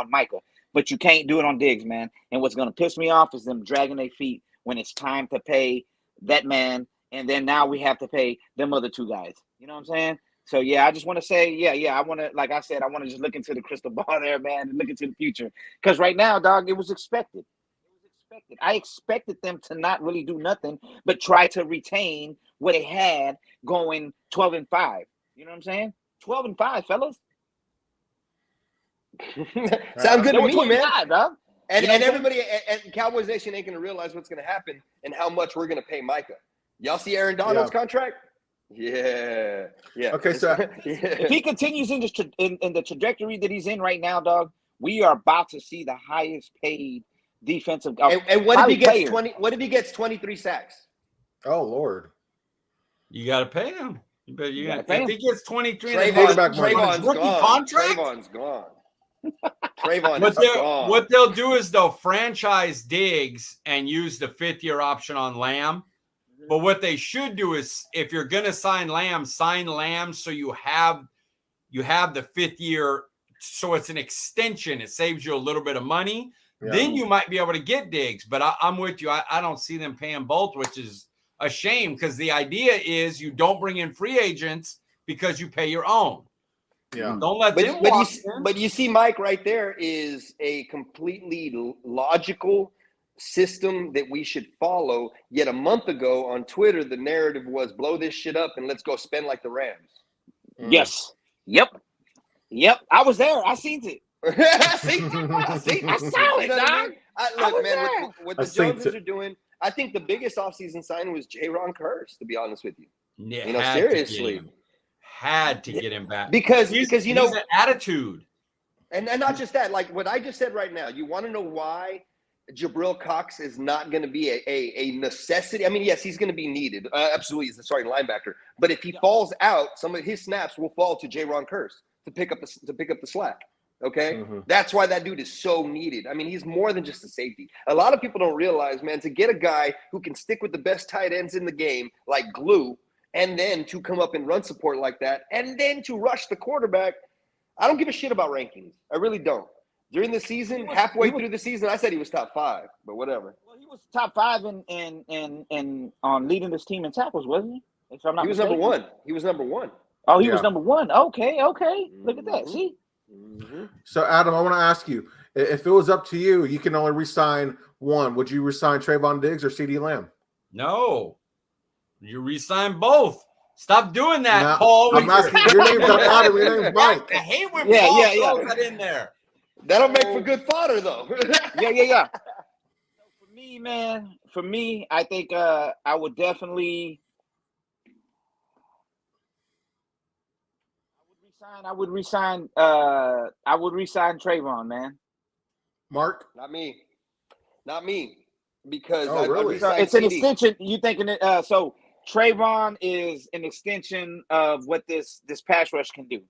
Micah. But you can't do it on Diggs, man. And what's going to piss me off is them dragging their feet when it's time to pay that man. And then now we have to pay them other 2 guys. You know what I'm saying? So, yeah, I just want to say, I want to, like I said, I want to just look into the crystal ball there, man, and look into the future. Because right now, dog, it was expected. I expected them to not really do nothing but try to retain what they had going 12-5. You know what I'm saying? 12-5, fellas. Sound good to me, man. Dog. And everybody and Cowboys Nation ain't gonna realize what's gonna happen and how much we're gonna pay Micah. Y'all see Aaron Donald's contract? Yeah. Okay, so if he continues in the trajectory that he's in right now, dog, we are about to see the highest paid defensive. And what if he gets player. 20? What if he gets 23 sacks? oh Lord, You got to pay him. But You gotta pay if him. he gets 23 Trayvon's rookie gone. contract, Trayvon's gone. Trayvon is gone. what they'll do is they'll franchise Diggs and use the 5th-year option on Lamb. But what they should do is, if you're going to sign Lamb so you have the 5th year, so it's an extension. It saves you a little bit of money. Yeah. Then you might be able to get Diggs. But I'm with you. I don't see them paying both, which is a shame because the idea is you don't bring in free agents because you pay your own. yeah. Don't let them walk in. But you see, Mike, right there is a completely logical system that we should follow. Yet a month ago on Twitter, the narrative was blow this shit up and let's go spend like the Rams. Yes. Yep. I was there. I seen it. I saw it, You know what I dog. mean? Look, man, what the I seen Joneses it. are doing, I think the biggest offseason sign was J-Ron Curse, to be honest with you. Yeah, You know, seriously. Had to get him back. Because he's you know, an attitude. and not just that, like what I just said right now, you want to know why Jabril Cox is not going to be a necessity? I mean, yes, he's going to be needed. Absolutely, as a starting linebacker. But if he falls out, some of his snaps will fall to J-Ron Curse to pick up the slack. Okay, that's why that dude is so needed. I mean, he's more than just a safety. A lot of people don't realize, man, to get a guy who can stick with the best tight ends in the game like glue, and then to come up and run support like that, and then to rush the quarterback. I don't give a shit about rankings. I really don't. During the season, halfway through the season, I said he was top 5, but whatever. Well, he was top 5 in on leading this team in tackles, wasn't he? If I'm not He was mistaken. number 1. He was number 1. Oh, he was number 1. Okay. Look at that. See? So Adam, I want to ask you, if it was up to you, you can only re-sign one. Would you re-sign Trayvon Diggs or CeeDee Lamb? No. You re-sign both. Stop doing that, Now, Paul. I'm asking, your name's not Adam, your name's Mike. I hate when Paul throws that in there. That'll make for good fodder, though. Yeah. For me, man, I think I would definitely I would resign Trayvon, man. Mark? Not me. Because really? So it's an extension. You thinking it? So Trayvon is an extension of what this pass rush can do.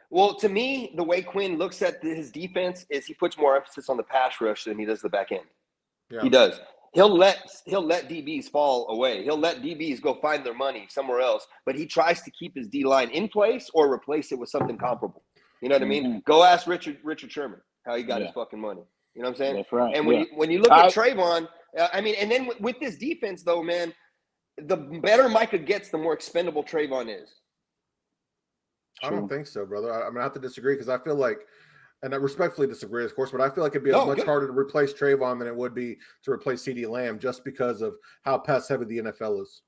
Well, to me, the way Quinn looks at his defense is he puts more emphasis on the pass rush than he does the back end. Yeah. He does. He'll let DBs fall away. He'll let DBs go find their money somewhere else, but he tries to keep his D-line in place or replace it with something comparable. You know what I mean? Go ask Richard Sherman how he got his fucking money. You know what I'm saying? That's right. And when you look at Trayvon, I mean, and then with this defense, though, man, the better Micah gets, the more expendable Trayvon is. I don't think so, brother. I mean, I have to disagree because I feel like, and I respectfully disagree, of course, but I feel like it'd be much harder to replace Trayvon than it would be to replace CeeDee Lamb just because of how pass heavy the NFL is.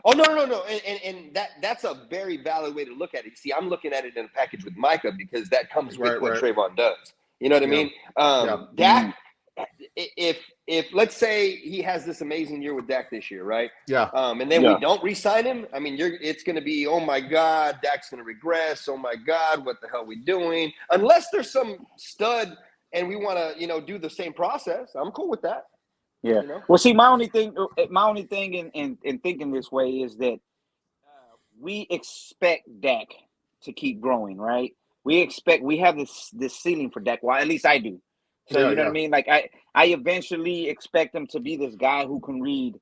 Oh, no. And that's a very valid way to look at it. See, I'm looking at it in a package with Micah because that comes with what Trayvon does. You know what I mean? Dak, if let's say he has this amazing year with Dak this year, right? Yeah. And then we don't re-sign him. I mean, it's going to be, oh my God, Dak's going to regress. Oh my God, what the hell are we doing? Unless there's some stud and we want to, do the same process. I'm cool with that. Yeah. Well, see, my only thing in thinking this way is that we expect Dak to keep growing, right? We have this ceiling for Dak. Well, at least I do. So you know what I mean? Like I eventually expect him to be this guy who can read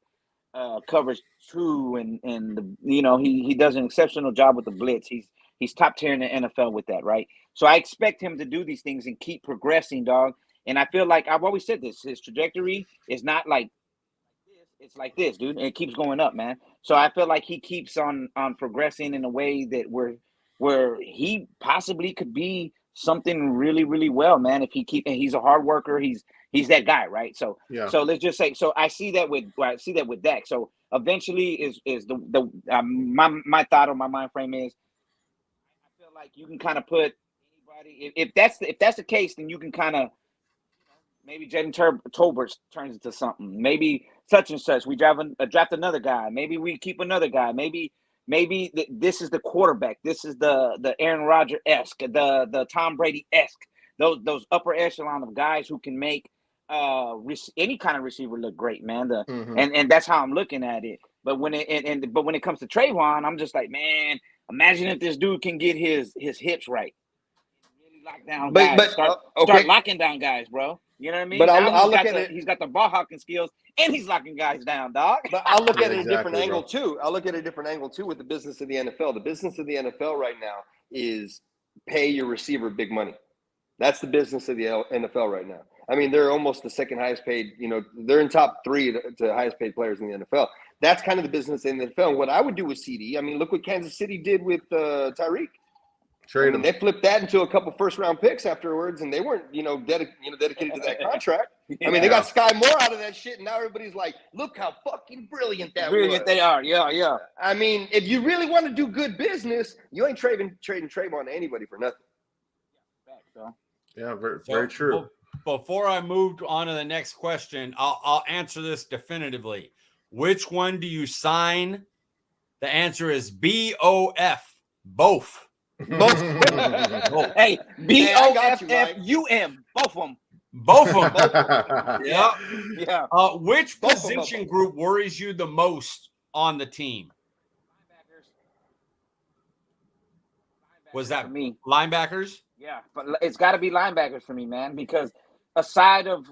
coverage 2 and he does an exceptional job with the blitz. He's top tier in the NFL with that, right? So I expect him to do these things and keep progressing, dog. And I feel like I've always said this: his trajectory is not like this; it's like this, dude. And it keeps going up, man. So I feel like he keeps on progressing in a way that where he possibly could be something really, really well, man. If he's a hard worker, he's that guy, right? So let's just say, so I see that with Dak. So eventually is the my thought on my mind frame is, I feel like you can kind of put anybody, if that's the case, then you can kind of maybe Jaden Tolbert turns into something. Maybe such and such. We draft another guy. Maybe we keep another guy. Maybe maybe this is the quarterback. This is the Aaron Rodgers-esque, the Tom Brady-esque. Those upper echelon of guys who can make any kind of receiver look great, man. And that's how I'm looking at it. But when it comes to Trayvon, I'm just like, man, imagine if this dude can get his hips right. Really lock down guys. Start locking down guys, bro. You know what I mean? But He's got the ball hawking skills and he's locking guys down, dog. But I'll look at it a different angle too. I'll look at a different angle too with the business of the NFL. The business of the NFL right now is pay your receiver big money. That's the business of the NFL right now. I mean, they're almost the second highest paid, they're in top 3 to highest paid players in the NFL. That's kind of the business in the NFL. And what I would do with CD, I mean, look what Kansas City did with Tyreek. Trade him. They flipped that into a couple first-round picks afterwards, and they weren't, dedicated to that contract. I mean, they got Sky Moore out of that shit, and now everybody's like, look how fucking brilliant that was. Brilliant they are, yeah. I mean, if you really want to do good business, you ain't trading Trayvon to anybody for nothing. Yeah, very true. Before I move on to the next question, I'll answer this definitively. Which one do you sign? The answer is BOF. Both. Both. Hey, BOFFUM. Both of them. Both of them. Yeah. Which position group worries you the most on the team? Was that me? Linebackers? Yeah, but it's got to be linebackers for me, man. Because aside of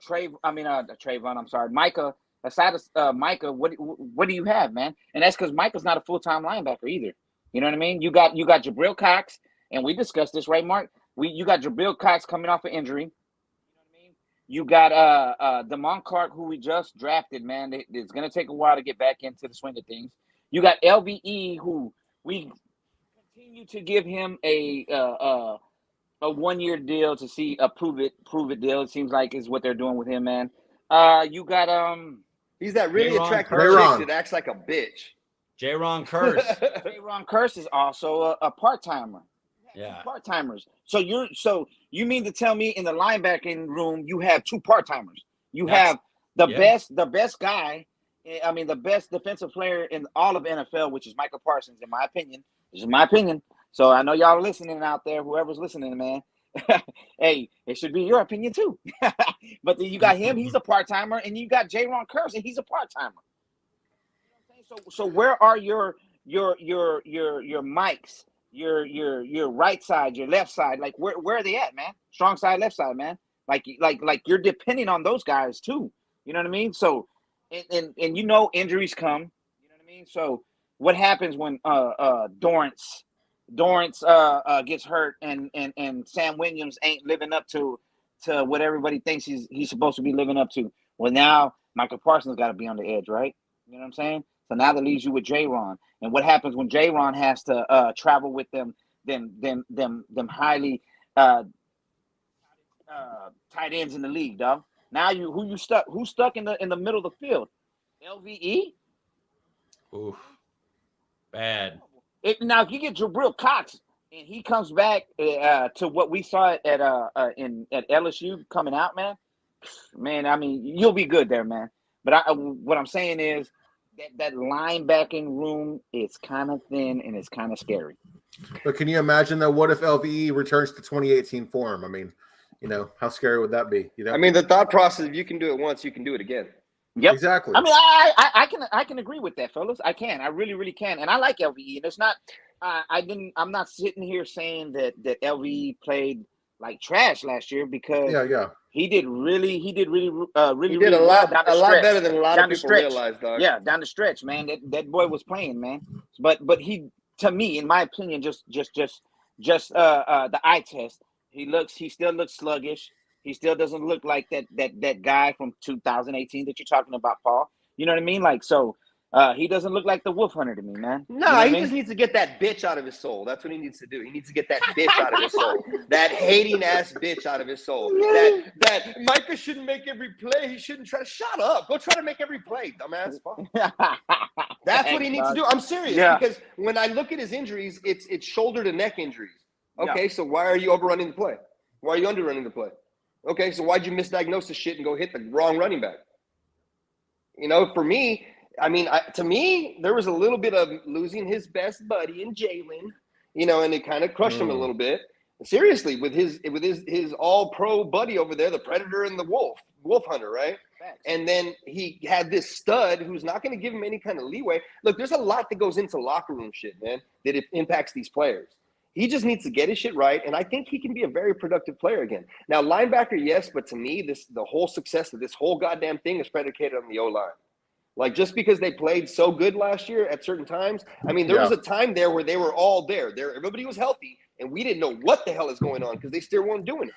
Trayvon, I'm sorry, Micah. Aside of Micah, what do you have, man? And that's because Micah's not a full-time linebacker either. You know what I mean? You got Jabril Cox, and we discussed this, right, Mark? You got Jabril Cox coming off an injury. You know what I mean? You got Damon Clark, who we just drafted, man. It's gonna take a while to get back into the swing of things. You got LVE, who we continue to give him a 1-year deal to see a prove it deal. It seems like is what they're doing with him, man. You got he's that really attractive chick that acts like a bitch. J-Ron Curse. J-Ron Curse is also a part-timer. Yeah. Part-timers. So you mean to tell me in the linebacking room you have 2 part-timers? You have the best guy, I mean the best defensive player in all of NFL, which is Micah Parsons, in my opinion. This is my opinion. So I know y'all are listening out there, whoever's listening, man. Hey, it should be your opinion too. But then you got him, he's a part-timer, and you got J-Ron Curse, and he's a part-timer. So where are your mics, your right side, your left side? Like where are they at, man? Strong side, left side, man. Like you're depending on those guys too. You know what I mean? So and injuries come. You know what I mean? So what happens when Dorrance gets hurt and Sam Williams ain't living up to what everybody thinks he's supposed to be living up to? Well, now Michael Parsons got to be on the edge, right? You know what I'm saying? So now that leaves you with J-Ron. And what happens when J-Ron has to travel with them highly tight ends in the league, dog? Now who's stuck in the middle of the field? LVE? Oof. Bad. Now if you get Jabril Cox and he comes back to what we saw at LSU coming out, man, I mean, you'll be good there, man. But what I'm saying is that linebacking room is kind of thin and it's kind of scary. But can you imagine though? What if LVE returns to 2018 form? I mean, how scary would that be? I mean, the thought process: if you can do it once, you can do it again. Yep, exactly. I mean, I can agree with that, fellas. I can. I really, really can. And I like LVE. And it's not. I'm not sitting here saying that LVE played like trash last year because he did really a lot better than a lot of people realize, dog. Yeah, down the stretch, man. That boy was playing, man. But he, to me, in my opinion, just the eye test, he still looks sluggish. He still doesn't look like that guy from 2018 that you're talking about, Paul. You know what I mean? Like, so he doesn't look like the wolf hunter to me, man. No, he just needs to get that bitch out of his soul. That's what he needs to do. He needs to get that bitch out of his soul. That hating ass bitch out of his soul. That Micah shouldn't make every play. He shouldn't try to shut up. Go try to make every play, dumbass. That's what he needs to do. I'm serious because when I look at his injuries, it's shoulder to neck injuries. Okay, so why are you overrunning the play? Why are you underrunning the play? Okay, so why'd you misdiagnose the shit and go hit the wrong running back? For me, I mean, to me, there was a little bit of losing his best buddy in Jalen, you know, and it kind of crushed him a little bit. Seriously, with his all-pro buddy over there, the Predator and the Wolf Hunter, right? Thanks. And then he had this stud who's not going to give him any kind of leeway. Look, there's a lot that goes into locker room shit, man, that it impacts these players. He just needs to get his shit right, and I think he can be a very productive player again. Now, linebacker, yes, but to me, the whole success of this whole goddamn thing is predicated on the O-line. Like, just because they played so good last year at certain times, I mean, there was a time there where they were all there. Everybody was healthy, and we didn't know what the hell is going on because they still weren't doing it.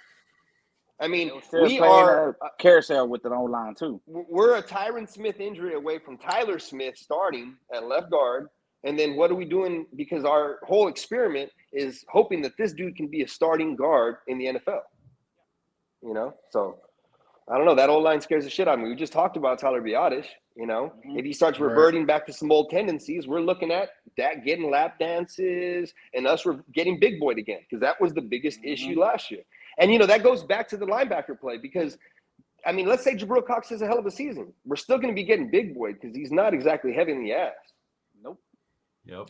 I mean, we are a carousel with the O-line too. We're a Tyron Smith injury away from Tyler Smith starting at left guard, and then what are we doing? Because our whole experiment is hoping that this dude can be a starting guard in the NFL. You know, so I don't know. That O-line scares the shit out of me. We just talked about Tyler Biadasz. You know, if he starts reverting back to some old tendencies, we're looking at that getting lap dances and us getting big boyed again, because that was the biggest issue last year. And, you know, that goes back to the linebacker play because, I mean, let's say Jabril Cox has a hell of a season. We're still going to be getting big boyed because he's not exactly heavy in the ass. Nope. Yep.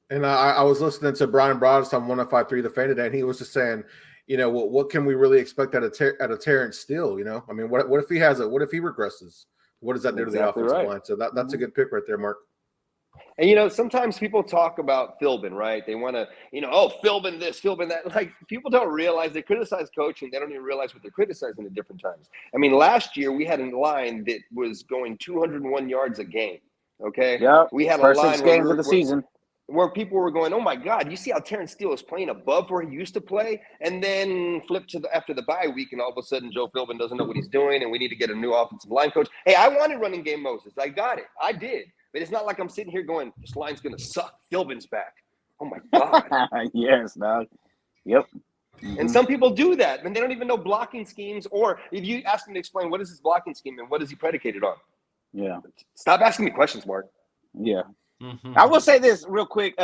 And I was listening to Brian Broaddus on 105.3 The Fan today, and he was just saying, you know, what can we really expect out of Terrence Steele? You know, I mean, what if he regresses? What does that do to the offensive line? So that's a good pick right there, Mark. And, you know, sometimes people talk about Philbin, right? They want to, you know, oh, Philbin this, Philbin that. Like, people don't realize they criticize coaching. They don't even realize what they're criticizing at different times. I mean, last year we had a line that was going 201 yards a game, okay? Yeah. We had first a line 6 games of the season where people were going, oh, my God, you see how Terrence Steele is playing above where he used to play? And then flip to after the bye week, and all of a sudden Joe Philbin doesn't know what he's doing, and we need to get a new offensive line coach. Hey, I wanted running game Moses. I got it. I did. But it's not like I'm sitting here going, this line's going to suck. Philbin's back. Oh, my God. Yes, dog. Yep. And some people do that, and they don't even know blocking schemes. Or if you ask them to explain what is his blocking scheme and what is he predicated on. Yeah. Stop asking me questions, Mark. Yeah. I will say this real quick,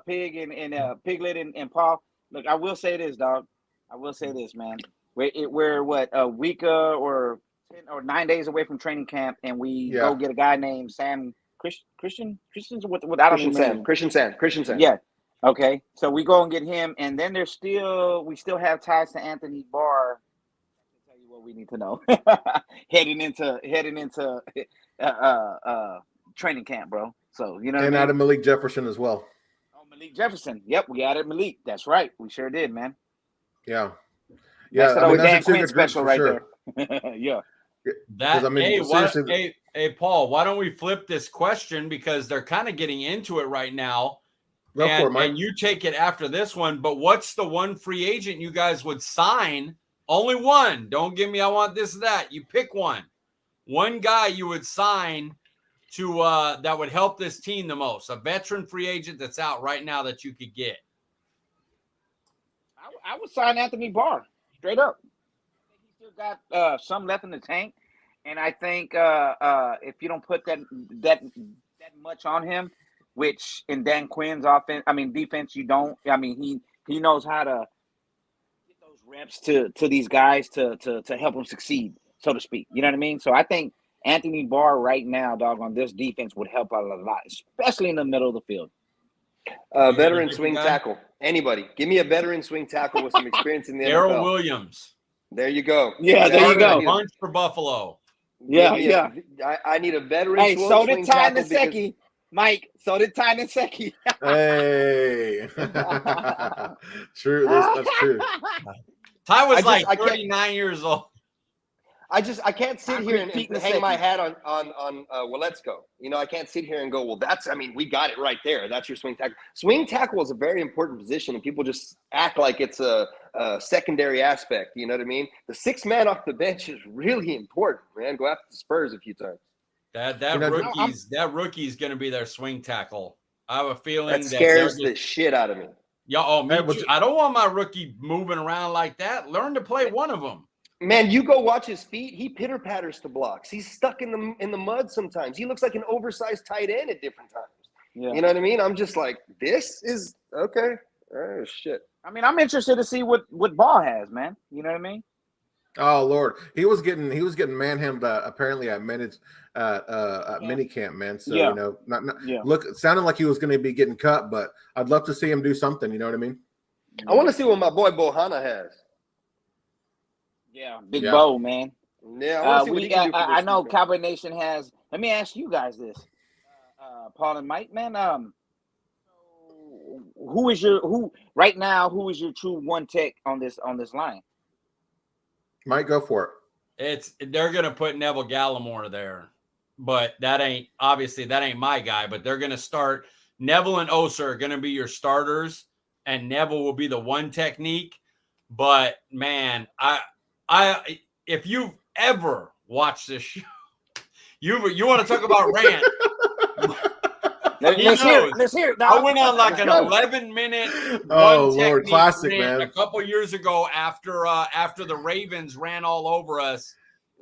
Pig and Piglet and Paul. Look, I will say this, dog. I will say this, man. We're what, a week or 10 or 9 days away from training camp, and we go get a guy named Sam Christian. Christian Sam. Yeah. Okay. So we go and get him, and then we still have ties to Anthony Barr. I can tell you what we need to know heading into training camp, bro. So, you know, and added Malik Jefferson as well. Oh, Malik Jefferson. Yep, we added Malik. That's right. We sure did, man. Yeah. Yeah, that's Dan Quinn special right there. Yeah. Hey, Paul, why don't we flip this question, because they're kind of getting into it right now. And you take it after this one. But what's the one free agent you guys would sign? Only one. Don't give me, I want this or that. You pick one. One guy you would sign to that would help this team the most. A veteran free agent that's out right now that you could get. I would sign Anthony Barr straight up. I think he's still got some left in the tank, and I think if you don't put that much on him, which in Dan Quinn's defense, you don't. I mean, he knows how to get those reps to these guys to help them succeed, so to speak. You know what I mean? So I think Anthony Barr right now, dog, on this defense would help out a lot, especially in the middle of the field. Veteran swing tackle. Anybody. Give me a veteran swing tackle with some experience in the NFL. Darrell Williams. There you go. Yeah, there you go. Punch for Buffalo. Yeah. I need a veteran swing tackle. Hey, so did Ty Nsekhe. Mike, so did Ty Nsekhe. Hey. True. That's true. Ty was 39 years old. I can't sit here and hang my hat on Waletzko. You know, I can't sit here and go, well, we got it right there. That's your swing tackle. Swing tackle is a very important position, and people just act like it's a secondary aspect. You know what I mean? The sixth man off the bench is really important, man. Go after the Spurs a few times. That rookie's going to be their swing tackle. I have a feeling that scares the shit out of me. Yeah, me too. I don't want my rookie moving around like that. Learn to play one of them. Man, you go watch his feet. He pitter-patters to blocks. He's stuck in the mud sometimes. He looks like an oversized tight end at different times. Yeah. You know what I mean? I'm just like, this is okay. Oh, shit. I mean, I'm interested to see what Ball has, man. You know what I mean? Oh Lord, he was getting manhandled apparently at mini camp, man. So Yeah. you know, not Yeah. look, it sounded like he was going to be getting cut, but I'd love to see him do something. You know what I mean? I want to see what my boy Bohana has. Yeah, Big Yeah. Bo, man. Yeah, I want to see what he can do. I know Cowboy Nation has. Let me ask you guys this, Paul and Mike, man. Who is your true one tech on this line? Might go for it. They're gonna put Neville Gallimore there, but that ain't my guy. But they're gonna start Neville and Osa are gonna be your starters, and Neville will be the one technique. But man, if you've ever watched this show, you want to talk about rant. Let's hear it. I went on like an 11-minute Lord, classic, man. A couple years ago after the Ravens ran all over us.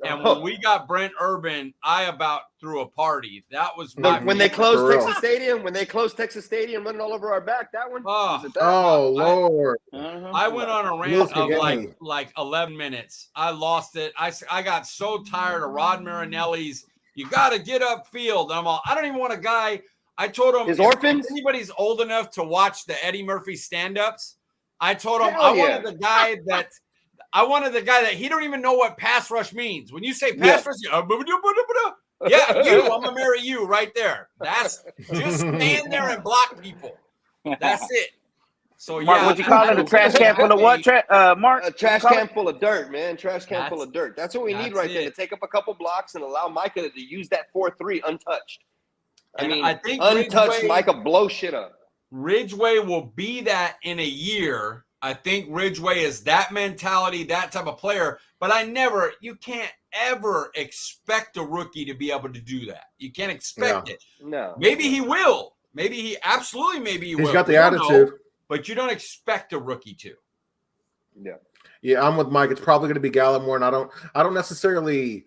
And when we got Brent Urban, I about threw a party. That was when they closed Texas Stadium. When they closed Texas Stadium, running all over our back. That one. Lord! I went on a rant of like 11 minutes. I lost it. I got so tired of Rod Marinelli's. You got to get upfield. I don't even want a guy. I told him his orphans. If anybody's old enough to watch the Eddie Murphy stand-ups, I told him I wanted the guy that he don't even know what pass rush means. When you say pass rush, I'm gonna marry you right there. That's just stand there and block people. That's it. So Mark, what you call it? A trash can full of what? Mark, a trash can full of dirt, man. Trash can full of dirt. That's what we need right there to take up a couple blocks and allow Micah to use that 4-3 untouched. I think untouched Micah blow shit up. Ridgeway will be that in a year. I think Ridgeway is that mentality, that type of player. But you can't ever expect a rookie to be able to do that. You can't expect it. No. Maybe he will. Maybe he will. He's got the attitude. But you don't expect a rookie to. Yeah. Yeah, I'm with Mike. It's probably going to be Gallimore, and I don't necessarily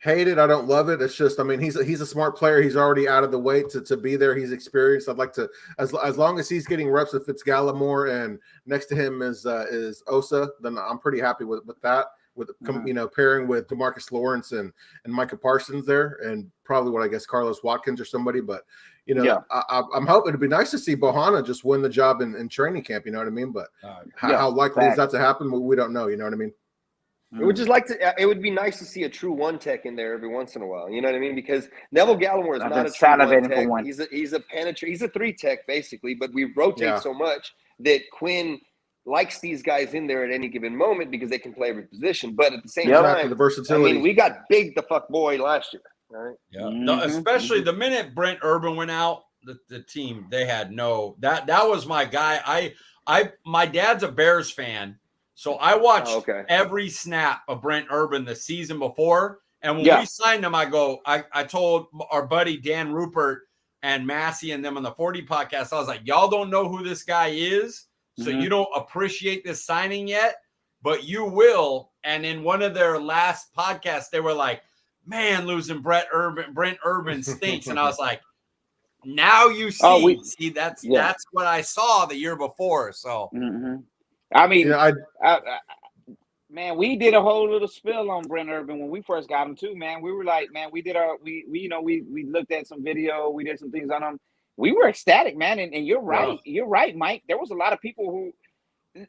hate it. I don't love it. It's just, I mean, he's a smart player. He's already out of the way to be there. He's experienced. I'd like to, as long as he's getting reps, if it's Gallimore and next to him is Osa, then I'm pretty happy with that. With pairing with DeMarcus Lawrence and Micah Parsons there, and probably what I guess Carlos Watkins or somebody. But I'm hoping it'd be nice to see Bohana just win the job in training camp. You know what I mean? But how likely is that to happen? We don't know. You know what I mean? It would be nice to see a true one tech in there every once in a while. You know what I mean? Because Neville Gallimore is not a true one tech. He's a penetrator. He's a 3 tech basically, but we rotate so much that Quinn likes these guys in there at any given moment because they can play every position. But at the same time, the versatility. I mean, we got big the fuck boy last year. All right. Yeah. No, especially the minute Brent Urban went out, the team, they had that was my guy. My dad's a Bears fan. So I watched every snap of Brent Urban the season before. And when we signed him, I told our buddy Dan Rupert and Massey and them on the 40 podcast, I was like, y'all don't know who this guy is. So you don't appreciate this signing yet, but you will. And in one of their last podcasts, they were like, man, losing Brent Urban stinks. And I was like, now you see, that's what I saw the year before. So, I mean, man, we did a whole little spill on Brent Urban when we first got him too, man. We were like, man, we looked at some video, we did some things on him. We were ecstatic, man. And you're right. You're right, Mike. There was a lot of people who,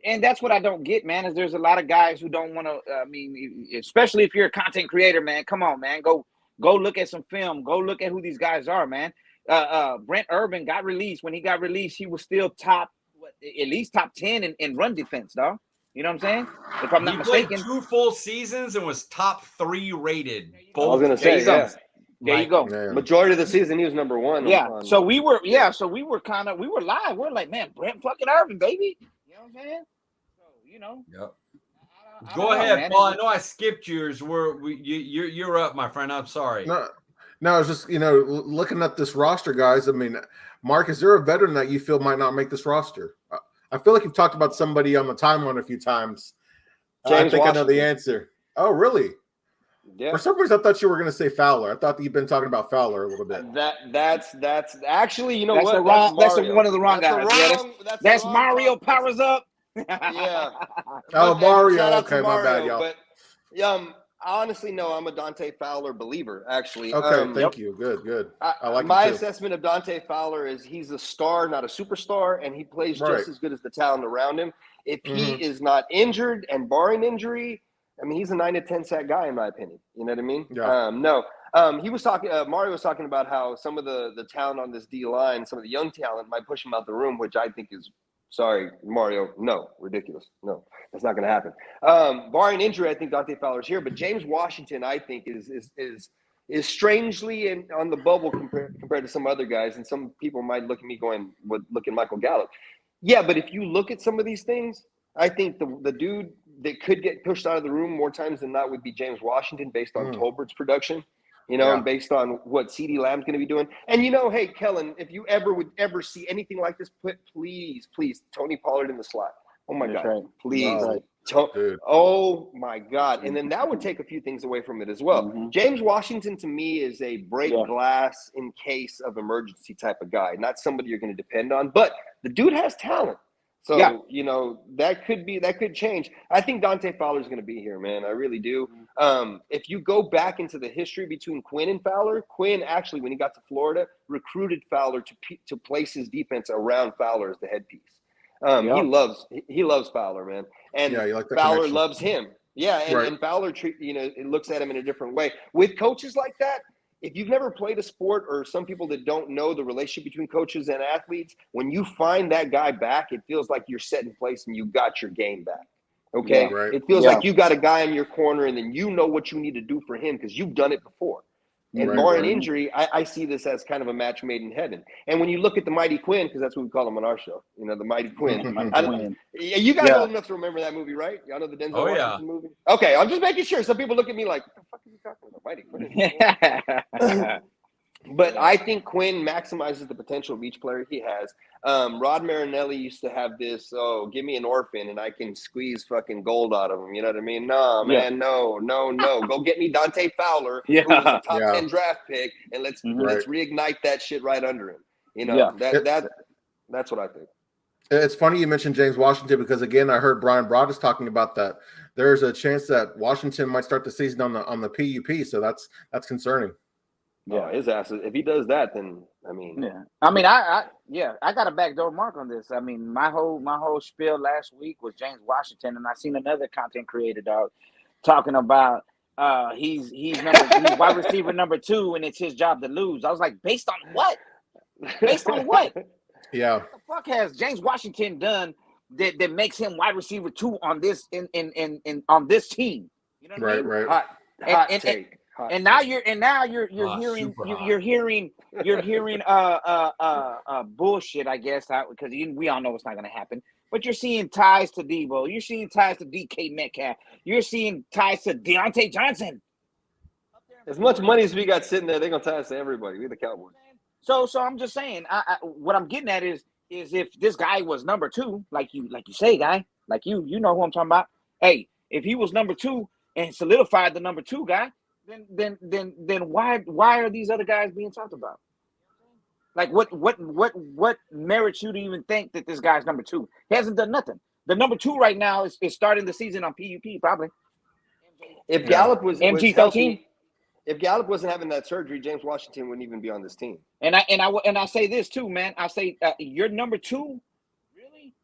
and that's what I don't get, man, is there's a lot of guys who don't want to, I mean, especially if you're a content creator, man, come on, man, go look at some film, go look at who these guys are, man. Brent Urban got released. When he got released, he was still at least top 10 in run defense, dog. You know what I'm saying? If I'm not mistaken. He played 2 full seasons and was top 3 rated. I was going to say, there you go. Yeah. Majority of the season, he was number 1. So we were live. We're like, man, Brent fucking Urban, baby. You know what I'm saying? So, Yep. Go ahead, Paul. I know I skipped yours. You're up, my friend. I'm sorry. No, it's just, looking at this roster, guys. I mean, Mark, is there a veteran that you feel might not make this roster? I feel like you've talked about somebody on the timeline a few times. I think I know the answer. Oh, really? Yeah. For some reason, I thought you were going to say Fowler. I thought that you've been talking about Fowler a little bit. That's actually, that's what? That's one of the wrong guys. That's Mario powers up. Yeah. Mario. Okay, my bad, y'all. Honestly, no. I'm a Dante Fowler believer, actually. Okay, thank you. Good. I like my him too. assessment of Dante Fowler is he's a star, not a superstar, and he plays Right. just as good as the talent around him. If he Mhm. is not injured and barring injury, I mean, he's a 9 to 10 sack guy, in my opinion. You know what I mean? Yeah. No. He was talking. Mario was talking about how some of the talent on this D line, some of the young talent, might push him out the room, which I think is, sorry, Mario, no, ridiculous. No, that's not going to happen. Barring injury, I think Dante Fowler's here, but James Washington, I think, is strangely on the bubble compared to some other guys, and some people might look at me going, look at Michael Gallup. Yeah, but if you look at some of these things, I think the dude that could get pushed out of the room more times than not would be James Washington, based on Tolbert's production, and based on what CeeDee Lamb's going to be doing. And, hey, Kellen, if you would ever see anything like this, please, Tony Pollard in the slot. Oh, my God. Right. Please. Right. Oh, my God. And then that would take a few things away from it as well. Mm-hmm. James Washington, to me, is a break glass in case of emergency type of guy, not somebody you're going to depend on. But the dude has talent. So, that could change. I think Dante Fowler's going to be here, man. I really do. If you go back into the history between Quinn and Fowler, Quinn actually, when he got to Florida, recruited Fowler to place his defense around Fowler as the headpiece. He loves Fowler, man. And Fowler loves him. Yeah, and Fowler it looks at him in a different way. With coaches like that, if you've never played a sport, or some people that don't know the relationship between coaches and athletes, when you find that guy back, it feels like you're set in place and you got your game back. Okay? Yeah, right. It feels like you got a guy in your corner, and then you know what you need to do for him because you've done it before. And barring injury, I see this as kind of a match made in heaven. And when you look at the Mighty Quinn, because that's what we call him on our show, the Mighty Quinn. You guys old enough to remember that movie, right? Y'all know the Denzel Washington movie? Okay, I'm just making sure. Some people look at me like, what the fuck are you talking about, Mighty Quinn? But I think Quinn maximizes the potential of each player he has. Rod Marinelli used to have this, give me an orphan and I can squeeze fucking gold out of him. You know what I mean? No, man, no. Go get me Dante Fowler, who was a top 10 draft pick, and let's reignite that shit right under him. That's what I think. It's funny you mentioned James Washington, because again, I heard Brian Broaddus talking about that. There's a chance that Washington might start the season on the PUP, so that's concerning. Yeah, his ass. If he does that, then I mean, I got a backdoor mark on this. I mean, my whole spiel last week was James Washington, and I seen another content creator, dog, talking about he's wide receiver number 2, and it's his job to lose. I was like, based on what? Based on what? Yeah. What the fuck has James Washington done that makes him wide receiver 2 on this on this team? You know what I mean? Right. Hot take. And now you're hearing bullshit, I guess, because we all know it's not going to happen. But you're seeing ties to Debo. You're seeing ties to DK Metcalf. You're seeing ties to Deontay Johnson. As much money as we got sitting there, they're gonna tie us to everybody. We're the Cowboys. So I'm just saying. What I'm getting at is if this guy was number 2, like you say, guy, like you know who I'm talking about. Hey, if he was number 2 and solidified the number 2 guy, then why are these other guys being talked about? Like what merits you to even think that this guy's number 2? He hasn't done nothing. The number 2 right now is starting the season on PUP probably. If Gallup was MG13, healthy, if Gallup wasn't having that surgery, James Washington wouldn't even be on this team. And I say this too, man. I say your number 2, really,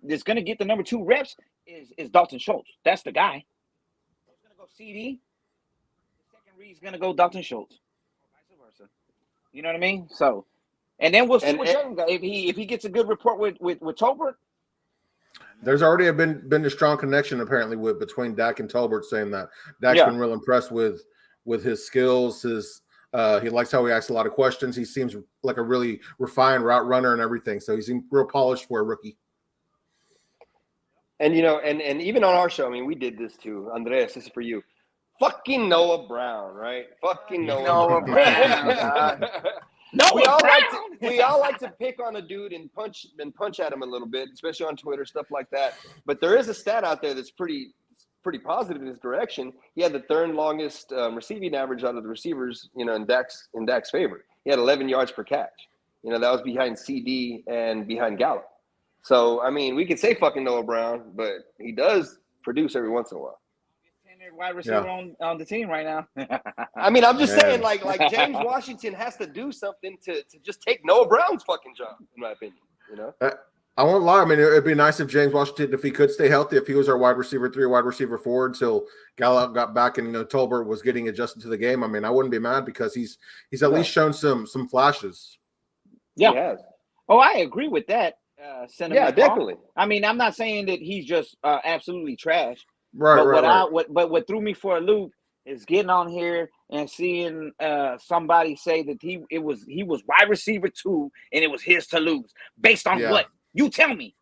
that's going to get the number 2 reps is Dalton Schultz. That's the guy. He's going to go CD. The second read's going to go Dalton Schultz. Vice versa. You know what I mean? So, and then we'll see what Jordan got. If he gets a good report with Tolbert. There's already been a strong connection apparently between Dak and Tolbert, saying that Dak's been real impressed with his skills. He likes how he asks a lot of questions. He seems like a really refined route runner and everything. So he seems real polished for a rookie. And and even on our show, I mean, we did this too. Andres, this is for you. Fucking Noah Brown, right? Fucking Noah Brown. We all like to pick on a dude and punch at him a little bit, especially on Twitter, stuff like that. But there is a stat out there that's pretty positive in his direction. He had the 3rd longest receiving average out of the receivers, in Dak's favor. He had 11 yards per catch. That was behind CD and behind Gallup. So, I mean, we could say fucking Noah Brown, but he does produce every once in a while. Wide receiver on the team right now. I mean, I'm just saying, like James Washington has to do something to just take Noah Brown's fucking job, in my opinion. You know, I won't lie. I mean, it'd be nice if James Washington, if he could stay healthy, if he was our wide receiver 3, wide receiver 4 until Gallup got back and Tolbert was getting adjusted to the game. I mean, I wouldn't be mad because he's at least shown some flashes. Yeah. Oh, I agree with that sentiment. Yeah, definitely. I mean, I'm not saying that he's just absolutely trash. Right, but what threw me for a loop is getting on here and seeing somebody say that he was wide receiver 2 and it was his to lose based on what? You tell me.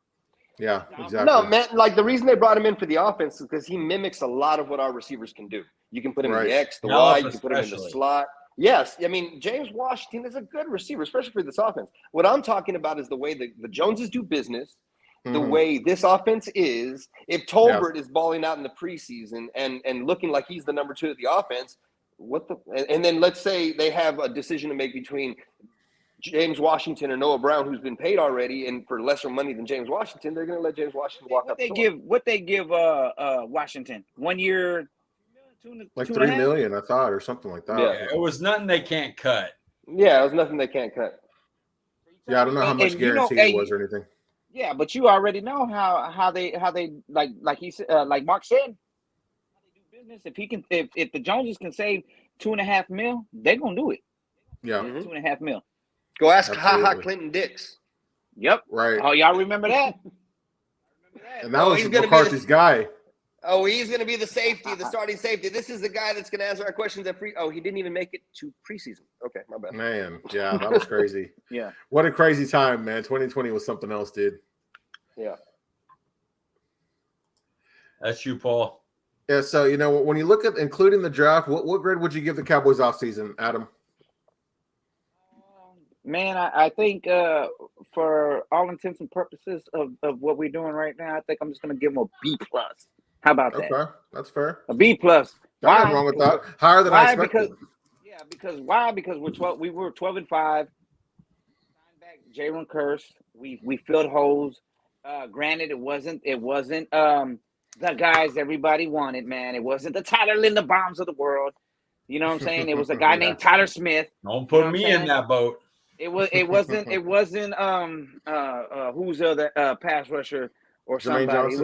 Yeah, exactly. No, man, like the reason they brought him in for the offense is because he mimics a lot of what our receivers can do. You can put him in the X, the Y, you can put him in the slot. Yes, I mean, James Washington is a good receiver, especially for this offense. What I'm talking about is the way the Joneses do business, the way this offense is. If Tolbert is balling out in the preseason and looking like he's the number 2 of the offense, and then let's say they have a decision to make between James Washington or Noah Brown, who's been paid already, and for lesser money than James Washington, they're going to let James Washington walk up. What they give Washington 1 year, like $3 million, I thought, or something like that. Yeah, it was nothing they can't cut. Yeah, it was nothing they can't cut. Yeah, I don't know how much guarantee it was or anything. Yeah, but you already know how they like he said, like Mark said, how they do business. If the Joneses can save $2.5 million, they're gonna do it. Yeah, $2.5 million. Go ask Clinton Dix. Yep. Right. Oh, y'all remember that? And that was McCarthy's guy. Oh, he's going to be the safety, the starting safety. This is the guy that's going to answer our questions at he didn't even make it to preseason. Okay, my bad. Man, yeah, that was crazy. Yeah. What a crazy time, man. 2020 was something else, dude. Yeah. That's you, Paul. Yeah, so, when you look at including the draft, what grade would you give the Cowboys offseason, Adam? Man, I think for all intents and purposes of what we're doing right now, I think I'm just going to give them a B+. How about that? Okay, that's fair. A B+. Nothing wrong with that. Higher than I expected. Because we were 12-5. Signed back Jalen Curse. We filled holes. Granted, it wasn't the guys everybody wanted, man. It wasn't the Tyler Linderbaums of the world. You know what I'm saying? It was a guy named Tyler Smith. Don't put me in that boat. It wasn't who's the other pass rusher or somebody.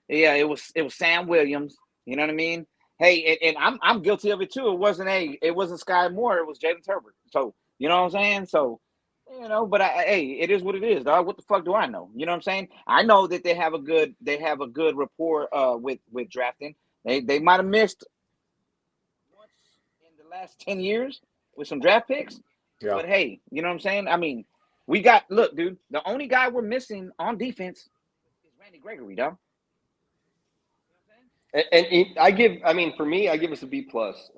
It was Sam Williams. You know what I mean? Hey, and I'm guilty of it too. It wasn't Sky Moore. It was Jalen Turbert. So you know what I'm saying? So but it is what it is, dog. What the fuck do I know? You know what I'm saying? I know that they have a good rapport with drafting. They might have missed once in the last 10 years with some draft picks. Yeah. But hey, you know what I'm saying? I mean, look, dude, the only guy we're missing on defense is Randy Gregory, dog. And for me, I give us a B+.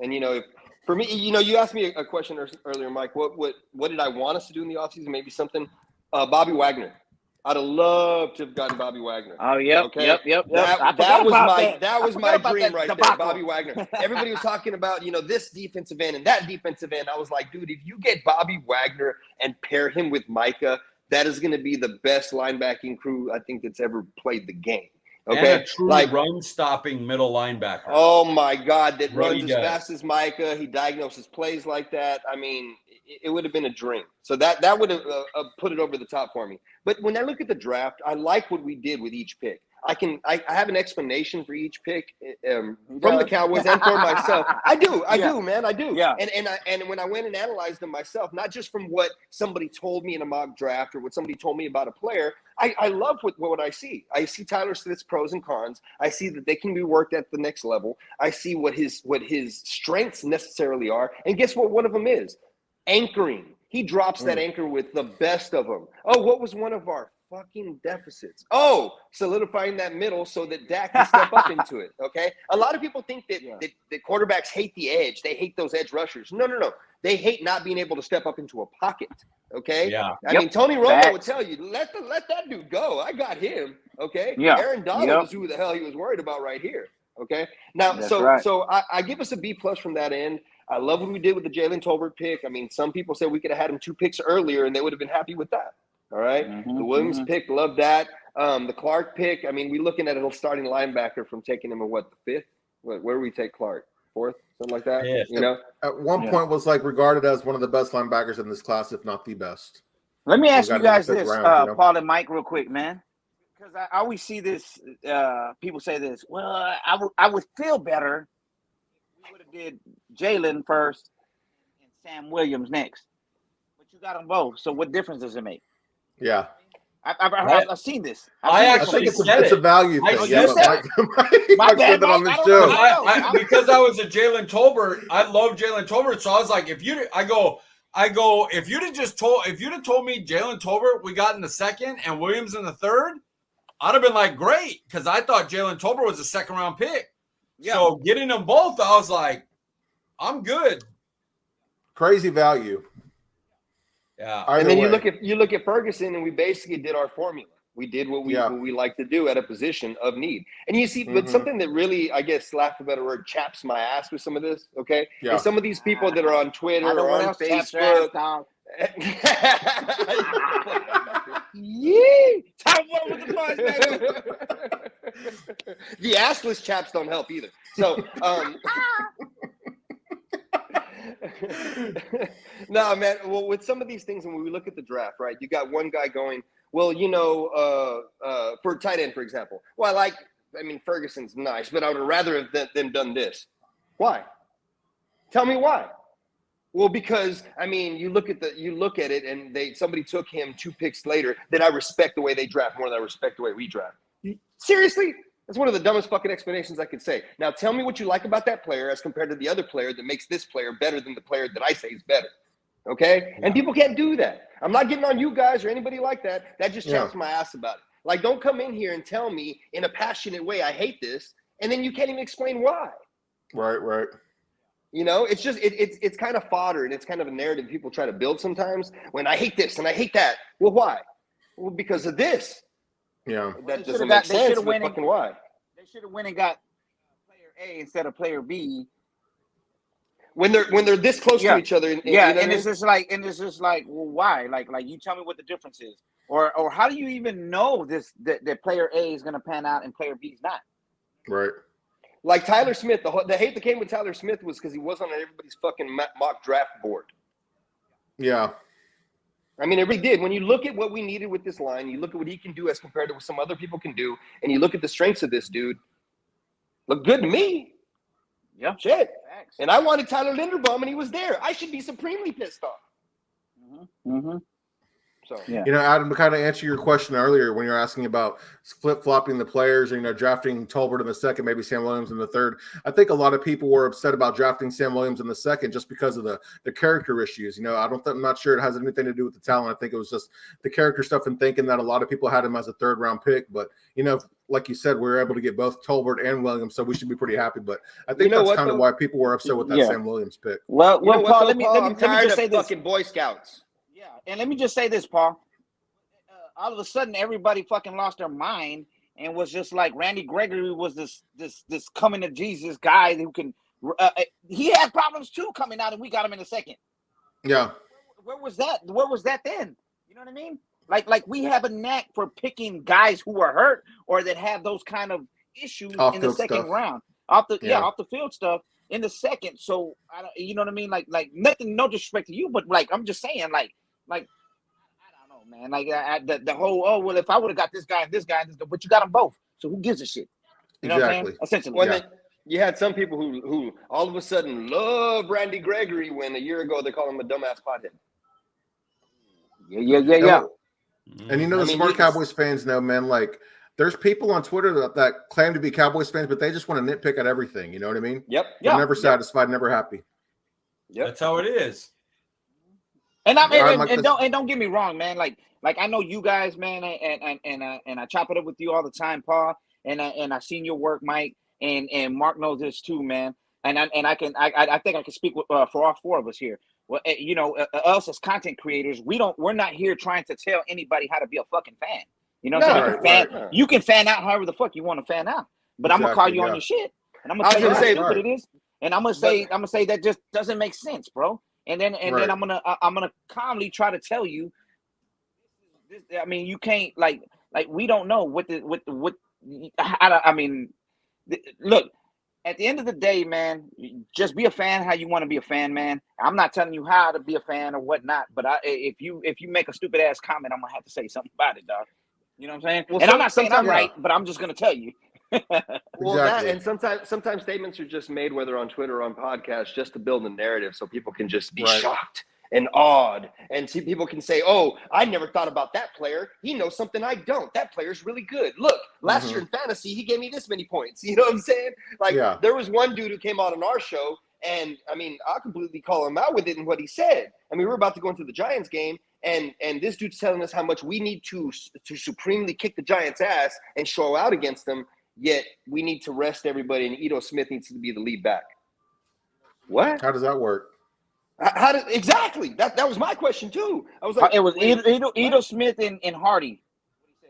And for me, you asked me a question earlier, Mike. What did I want us to do in the offseason? Maybe something. Bobby Wagner. I'd have loved to have gotten Bobby Wagner. Oh, yep. Okay? Yep. That was my dream right there, Bobby Wagner. Everybody was talking about, this defensive end and that defensive end. I was like, dude, if you get Bobby Wagner and pair him with Micah, that is going to be the best linebacking crew I think that's ever played the game. Okay, and a true run-stopping middle linebacker. Oh my God, that runs as fast as Micah. He diagnoses plays like that. I mean, it would have been a dream. So that would have put it over the top for me. But when I look at the draft, I like what we did with each pick. I have an explanation for each pick from the Cowboys and for myself. I do, man. I do. Yeah. And when I went and analyzed them myself, not just from what somebody told me in a mock draft or what somebody told me about a player, I love what I see. I see Tyler Smith's pros and cons. I see that they can be worked at the next level. I see what his strengths necessarily are. And guess what one of them is? Anchoring. He drops that anchor with the best of them. Oh, what was one of our fucking deficits? Oh, solidifying that middle so that Dak can step up into it. Okay. A lot of people think that quarterbacks hate the edge. They hate those edge rushers. No. They hate not being able to step up into a pocket. Okay. Yeah. I mean, Tony Romo would tell you, let that dude go. I got him. Okay. Yeah. Aaron Donald is who the hell he was worried about right here. Okay. Now, so I give us a B+ from that end. I love what we did with the Jalen Tolbert pick. I mean, some people said we could have had him 2 picks earlier and they would have been happy with that. All right. The Williams pick, love that. The Clark pick, I mean, we're looking at a starting linebacker from taking him in the 5th where do we take Clark? 4th, something like that. Yeah. You know, at one point was like regarded as one of the best linebackers in this class, if not the best. Let me ask you guys fifth this, round, you know? Paul and Mike, real quick, man. Because I always see this. People say this. Well, I would feel better if we would have did Jalen first and Sam Williams next. But you got them both. So what difference does it make? Yeah. I've seen this. I I think said it's a value I thing. said Yeah, but Mike said that on the show. Because I was a Jalen Tolbert, I love Jalen Tolbert. So I was like, if you'd have told me Jalen Tolbert we got in the 2nd and Williams in the 3rd, I'd have been like, great, because I thought Jalen Tolbert was a 2nd round pick. Yeah. So getting them both, I was like, I'm good. Crazy value. Yeah. and then you look at Ferguson, and we basically did our formula. We did what we like to do at a position of need. And you see, but something that really, I guess, lack of a better word, chaps my ass with some of this, okay? Yeah. Is some of these people that are on Twitter or on Facebook. Yee! Top one with the buzz, baby. The assless chaps don't help either. So, no, man. Well, with some of these things, when we look at the draft, right, you got one guy going, well, you know, for tight end, for example. Well, I mean, Ferguson's nice, but I would rather have them done this. Why? Tell me why. Well, because I mean, you look at it, and somebody took him 2 picks later. That I respect the way they draft more than I respect the way we draft. Seriously, that's one of the dumbest fucking explanations I could say. Now, tell me what you like about that player as compared to the other player that makes this player better than the player that I say is better. Okay, and people can't do that. I'm not getting on you guys or anybody like that. That just chaps my ass about it. Like, don't come in here and tell me in a passionate way I hate this, and then you can't even explain why. Right. You know, it's just it's kind of fodder, and it's kind of a narrative people try to build sometimes. When I hate this and I hate that. Well, why? Well, because of this. Yeah, that doesn't make sense. But fucking why? They should have went and got player A instead of player B. When they're this close to each other. And it's just like, well, why? Like you tell me what the difference is, or how do you even know that player A is going to pan out and player B is not? Right. Like Tyler Smith, the hate that came with Tyler Smith was because he wasn't on everybody's fucking mock draft board. Yeah. I mean, it really did. When you look at what we needed with this line, you look at what he can do as compared to what some other people can do, and you look at the strengths of this dude, look good to me. Yeah. Shit. Thanks. And I wanted Tyler Linderbaum, and he was there. I should be supremely pissed off. Mm-hmm. So, you know, Adam, to kind of answer your question earlier when you're asking about flip-flopping the players, you know, drafting Tolbert in the 2nd, maybe Sam Williams in the 3rd. I think a lot of people were upset about drafting Sam Williams in the 2nd just because of the character issues. You know, I'm not sure it has anything to do with the talent. I think it was just the character stuff and thinking that a lot of people had him as a 3rd-round pick. But, you know, like you said, we were able to get both Tolbert and Williams, so we should be pretty happy. But I think that's kind of why people were upset with that Sam Williams pick. Well, Paul, let me just say this. Fucking Boy Scouts. Yeah, and let me just say this, Paul. All of a sudden, everybody fucking lost their mind and was just like Randy Gregory was this coming to Jesus guy who can. He had problems too coming out, and we got him in a 2nd. Yeah. Where was that? Where was that then? You know what I mean? Like we have a knack for picking guys who are hurt or that have those kind of issues in the 2nd round, off the field stuff in the 2nd. So you know what I mean? Like nothing, no disrespect to you, but like I'm just saying, like. Man, like the whole well, if I would have got this guy and this guy, but you got them both, so who gives a shit? You know what I'm saying? Essentially, you had some people who all of a sudden love Randy Gregory when a year ago they call him a dumbass pothead. Yeah. And you know, smart Cowboys fans know, man. Like, there's people on Twitter that claim to be Cowboys fans, but they just want to nitpick at everything. You know what I mean? Yep. They're never satisfied, never happy. Yep. That's how it is. And don't get me wrong, man. Like I know you guys, man, and I chop it up with you all the time, Paul. And I seen your work, Mike, and Mark knows this too, man. And I think I can speak for all 4 of us here. Well, you know, us as content creators, we're not here trying to tell anybody how to be a fucking fan. You know what I'm saying? You can fan out however the fuck you want to fan out, but I'm gonna call you on your shit, and I'm gonna tell you how stupid it is, and I'm gonna say that just doesn't make sense, bro. And then I'm gonna calmly try to tell you. I mean, you can't like we don't know what. I mean, look, at the end of the day, man, just be a fan how you want to be a fan, man. I'm not telling you how to be a fan or whatnot, but if you make a stupid ass comment, I'm gonna have to say something about it, dog. You know what I'm saying? Well, and I'm not saying I'm yeah. right, but I'm just gonna tell you. Well, Exactly. that and sometimes statements are just made, whether on Twitter or on podcasts, just to build a narrative so people can just be Right. shocked and awed, and see people can say, "Oh, I never thought about that player. He knows something I don't. That player's really good. Look, last year in fantasy, he gave me this many points." You know what I'm saying? Like, there was one dude who came out on our show, and I mean, I'll completely call him out with it and what he said. I mean, we were about to go into the Giants game, and this dude's telling us how much we need to supremely kick the Giants' ass and show out against them. Yet we need to rest everybody, and Ito Smith needs to be the lead back. What? How does that work? How did exactly? That was my question too. I was like, It was Ito Smith and Hardy.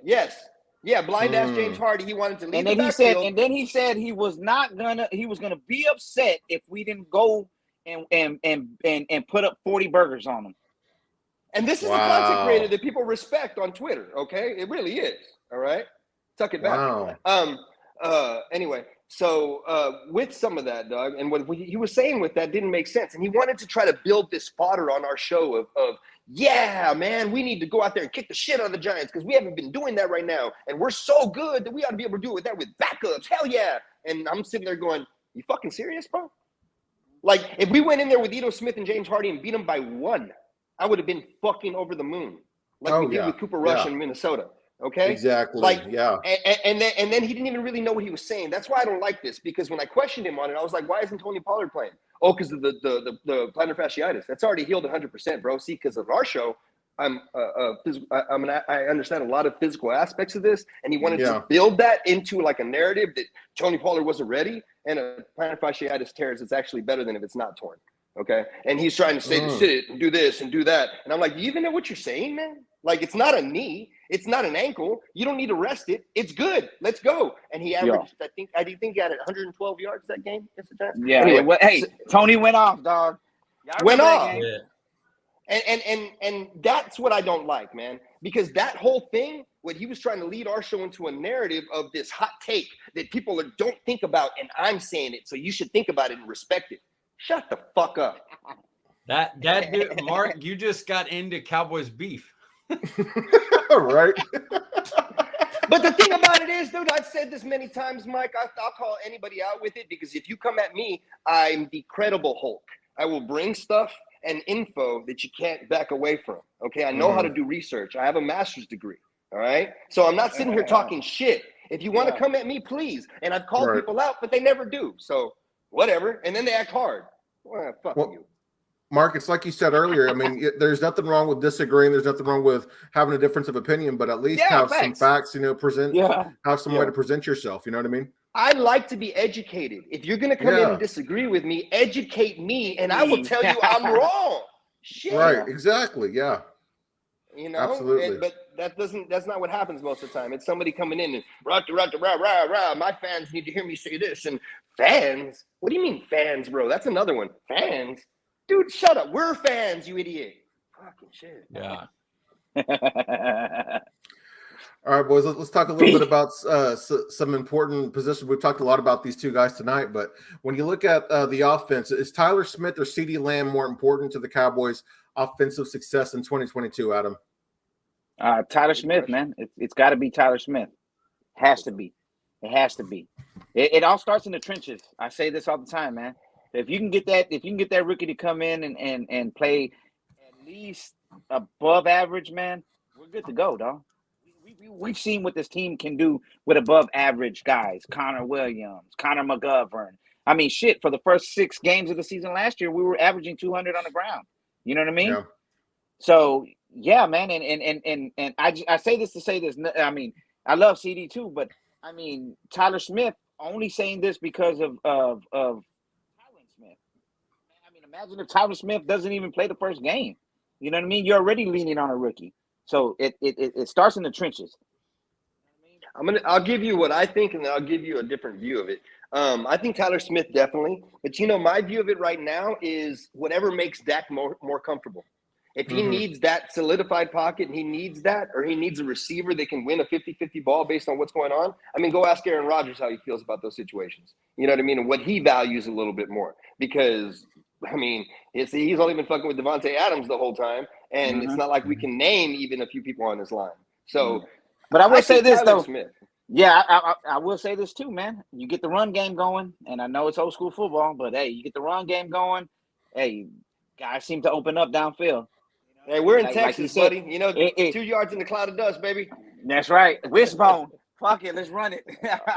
Yes, yeah, blind ass James Hardy. He wanted to lead And the then backfield. he said he was gonna be upset if we didn't go and put up 40 burgers on him. And this is the content creator that people respect on Twitter. Okay, it really is. All right, tuck it back. Anyway, so with some of that, Doug, and what he was saying with that didn't make sense, and he wanted to try to build this fodder on our show of yeah, man, we need to go out there and kick the shit out of the Giants because we haven't been doing that right now, and we're so good that we ought to be able to do that with backups. Hell yeah! And I'm sitting there going, you fucking serious, bro? Like, if we went in there with Ito Smith and James Hardy and beat them by 1, I would have been fucking over the moon, like we did with Cooper Rush in Minnesota. Okay, exactly. Like, yeah. And then he didn't even really know what he was saying. That's why I don't like this, because when I questioned him on it, I was like, why isn't Tony Pollard playing? Oh, because of the plantar fasciitis. That's already healed 100%, bro. See, because of our show, I understand a lot of physical aspects of this, and he wanted to build that into like a narrative that Tony Pollard wasn't ready, and a plantar fasciitis tears, it's actually better than if it's not torn. Okay, and he's trying to say to sit and do this and do that, and I'm like, do you even know what you're saying, man? Like, it's not a knee, it's not an ankle. You don't need to rest it. It's good. Let's go. And he averaged, I do think he had 112 yards that game. Yeah. Anyway, hey, Tony went off, dog. Went off. And that's what I don't like, man, because that whole thing, what he was trying to lead our show into a narrative of this hot take that people don't think about, and I'm saying it, so you should think about it and respect it. Shut the fuck up. That dude, Mark, you just got into Cowboys Beef. Right. But the thing about it is, dude, I've said this many times, Mike, I'll call anybody out with it, because if you come at me, I'm the credible Hulk. I will bring stuff and info that you can't back away from. Okay, I know how to do research. I have a master's degree. All right, so I'm not sitting here talking shit. If you want to come at me, please. And I've called people out, but they never do. So whatever. And then they act hard. Well, fuck you. Mark, it's like you said earlier. I mean, there's nothing wrong with disagreeing. There's nothing wrong with having a difference of opinion, but at least have some facts, present, have some way to present yourself. You know what I mean? I like to be educated. If you're going to come in and disagree with me, educate me, and I will tell you I'm wrong. Shit. Right. Exactly. Yeah. Absolutely. But that's not what happens most of the time. It's somebody coming in and rah, rah, rah. My fans need to hear me say this. And fans? What do you mean fans, bro? That's another one. Fans? Dude, shut up. We're fans, you idiot. Fucking shit. Yeah. All right, boys, let's talk a little bit about some important positions. We've talked a lot about these two guys tonight, but when you look at the offense, is Tyler Smith or CeeDee Lamb more important to the Cowboys' offensive success in 2022, Adam? Tyler Smith, man. It's got to be Tyler Smith. Has to be. It has to be. It all starts in the trenches. I say this all the time, man. If you can get that rookie to come in and play at least above average, man, we're good to go, dog. We've seen what this team can do with above average guys. Connor Williams, Connor McGovern. I mean, shit, for the first 6 games of the season last year, we were averaging 200 on the ground. You know what I mean? Yeah. So, yeah, man, and I say this to say this. I mean, I love CD too, but I mean, Tyler Smith, only saying this because of Tyler Smith. I mean, imagine if Tyler Smith doesn't even play the first game. You know what I mean? You're already leaning on a rookie. So it starts in the trenches. I'll give you what I think, and then I'll give you a different view of it. I think Tyler Smith definitely, but my view of it right now is whatever makes Dak more comfortable. If he needs that solidified pocket and he needs that, or he needs a receiver that can win a 50-50 ball based on what's going on, I mean, go ask Aaron Rodgers how he feels about those situations. You know what I mean? And what he values a little bit more. Because, I mean, he's only been fucking with Devontae Adams the whole time, and it's not like we can name even a few people on this line. So, but I will say this, Tyler though. Smith. Yeah, I will say this too, man. You get the run game going, and I know it's old school football, but hey, you get the run game going. Hey, guys seem to open up downfield. Hey, we're in like Texas, said, buddy. You know, 2 yards in the cloud of dust, baby. That's right. Wishbone. Fuck it, let's run it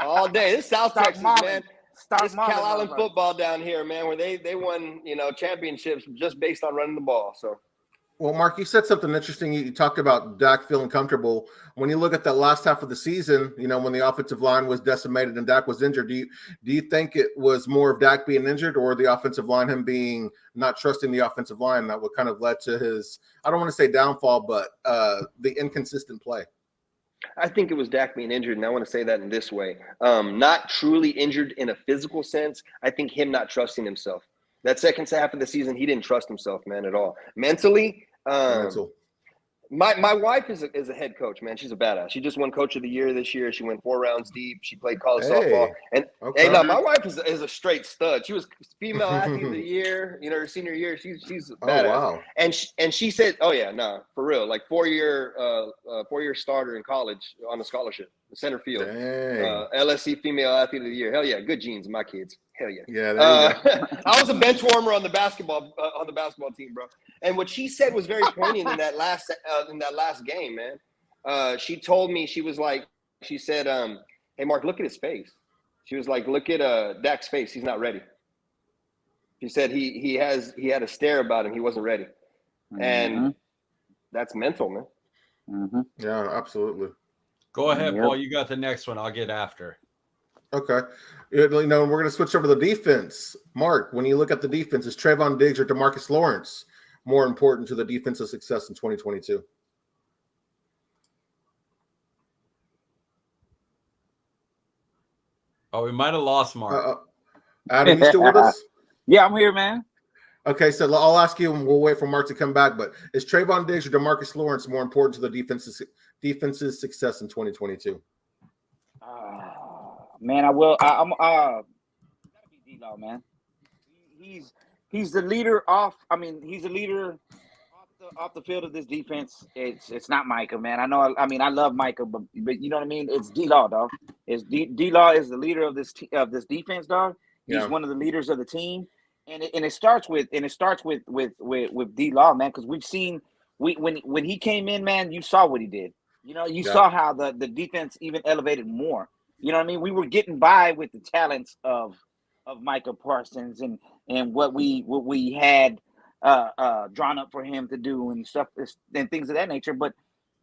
all day. This is South Texas, man. This Cal Allen motherfucker. football down here, man, where they won, you know, championships just based on running the ball. So. Well, Mark, you said something interesting. You talked about Dak feeling comfortable. When you look at that last half of the season, you know, when the offensive line was decimated and Dak was injured, do you think it was more of Dak being injured or the offensive line, him being not trusting the offensive line, that what kind of led to his, I don't want to say downfall, but the inconsistent play? I think it was Dak being injured, and I want to say that in this way. Not truly injured in a physical sense. I think him not trusting himself. That second half of the season, he didn't trust himself, man, at all. Mentally, my wife is a head coach, man. She's a badass. She just won Coach of the Year this year. She went 4 rounds deep. She played college softball. And hey, no, my wife is a straight stud. She was female athlete of the year. You know, her senior year, she's a badass. Wow. And she said, oh yeah, no, for real, like 4-year starter in college on a scholarship, center field. LSC female athlete of the year. Hell yeah, good genes, my kids. Hell yeah. Yeah, there you go. I was a bench warmer on the basketball team, bro. And what she said was very poignant in that last game, man. She told me, she said, hey Mark, look at his face. She was like, look at Dak's face. He's not ready. She said he had a stare about him. He wasn't ready. And that's mental, man. Yeah, absolutely. Go ahead, Paul. You got the next one. I'll get after. Okay. You know, we're going to switch over to the defense. Mark, when you look at the defense, is Trayvon Diggs or DeMarcus Lawrence more important to the defensive success in 2022? Oh, we might have lost Mark. Adam, you still with us? Yeah, I'm here, man. Okay, so I'll ask you, and we'll wait for Mark to come back. But is Trayvon Diggs or DeMarcus Lawrence more important to the defense's success in 2022? Man, I'm gotta be D-Law, man. He's the leader off. I mean, he's the leader off the field of this defense. It's not Micah, man. I know. I mean, I love Micah, but you know what I mean. It's D-Law, dog. D-Law is the leader of this defense, dog. He's one of the leaders of the team, and it starts with D-Law, man. Because we've seen when he came in, man, you saw what he did. You know, you saw how the defense even elevated more. You know what I mean? We were getting by with the talents of Micah Parsons and what we had drawn up for him to do and stuff and things of that nature. But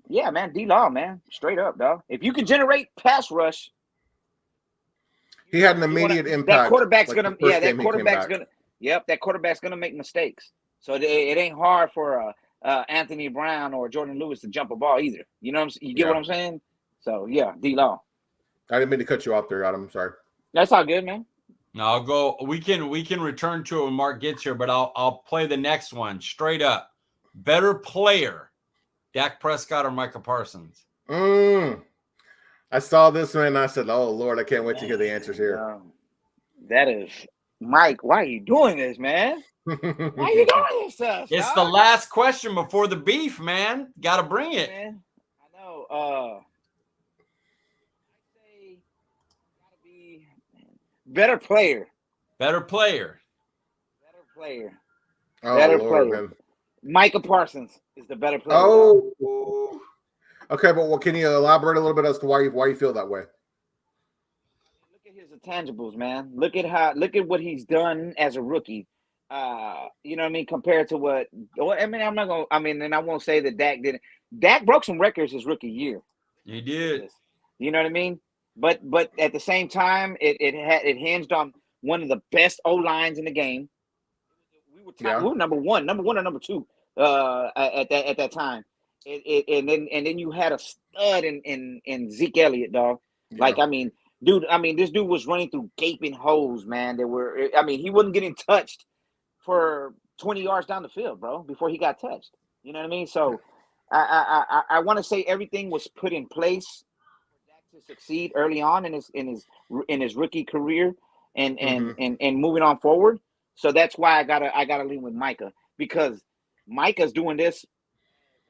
yeah, man, D-Law, man, straight up, dog. If you can generate pass rush, he had an immediate impact. That quarterback's like gonna, that quarterback's gonna make mistakes. So it ain't hard for Anthony Brown or Jordan Lewis to jump a ball either. You know you get what I'm saying? So yeah, D-Law. I didn't mean to cut you off there, Adam. Sorry. That's all good, man. No, I'll go. We can return to it when Mark gets here, but I'll play the next one straight up. Better player, Dak Prescott or Micah Parsons? I saw this one and I said, "Oh Lord, I can't wait to hear the answers here." That is, Mike. Why are you doing this, man? Why are you doing this stuff? It's the last question before the beef, man. Got to bring it. Man, I know. Better player. Better player. Oh, Better Lord, player. man. Micah Parsons is the better player. Oh. Okay, but can you elaborate a little bit as to why you feel that way? Look at his intangibles, man. Look at what he's done as a rookie. You know what I mean? Compared to what I mean, and I won't say that Dak didn't. Dak broke some records his rookie year. He did. You know what I mean? But at the same time, it hinged on one of the best O lines in the game. We were number one or number two at that time. And then you had a stud in Zeke Elliott, dog. Yeah. Like this dude was running through gaping holes, man. He wasn't getting touched for 20 yards down the field, bro, before he got touched. You know what I mean? So I want to say everything was put in place for Dak to succeed early on in his rookie career and moving on forward. So that's why I gotta lean with Micah, because Micah's doing this,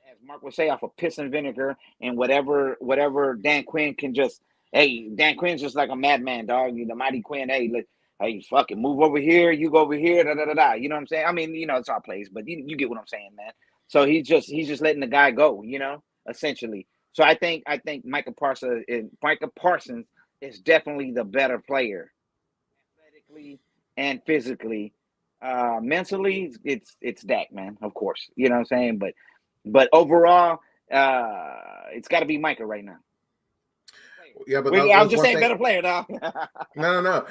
as Mark would say, off of piss and vinegar and whatever Dan Quinn can just. Hey, Dan Quinn's just like a madman, dog. The mighty Quinn. Hey, fucking move over here. You go over here. Da da da da. You know what I'm saying? I mean, it's our place, but you get what I'm saying, man. So he's just letting the guy go, essentially. So I think Micah Parsons is definitely the better player, athletically and physically. Mentally, it's Dak, man. Of course, you know what I'm saying. But overall, it's got to be Micah right now. Yeah, but I'm just saying better player now. No.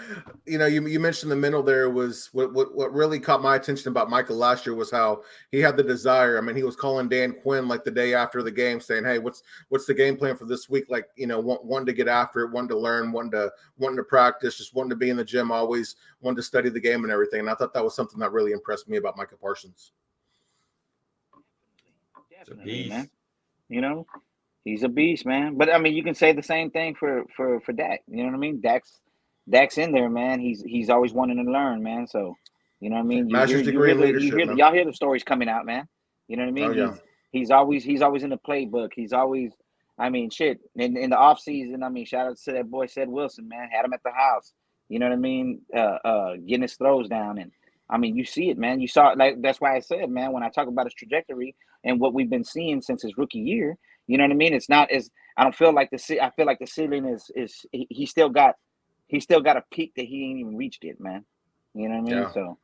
You mentioned the mental there was what really caught my attention about Michael last year was how he had the desire. I mean, he was calling Dan Quinn like the day after the game saying, hey, what's the game plan for this week? Like, one to get after it, one to learn, one to practice, just wanting to be in the gym, always wanting to study the game and everything. And I thought that was something that really impressed me about Micah Parsons. Definitely, man. He's a beast, man. But I mean, you can say the same thing for Dak. You know what I mean? Dak's in there, man. He's always wanting to learn, man. So, you know what I mean? Master's degree in leadership. Y'all hear the stories coming out, man. You know what I mean? Oh, yeah. He's always in the playbook. He's always, I mean, shit. In the off season, I mean, shout out to that boy Sed Wilson, man. Had him at the house. You know what I mean? Getting his throws down, and I mean, you see it, man. You saw it. Like, that's why I said, man, when I talk about his trajectory and what we've been seeing since his rookie year. You know what I mean? It's not as I feel like the ceiling is he still got a peak that he ain't even reached it, man. You know what I mean? Yeah. So,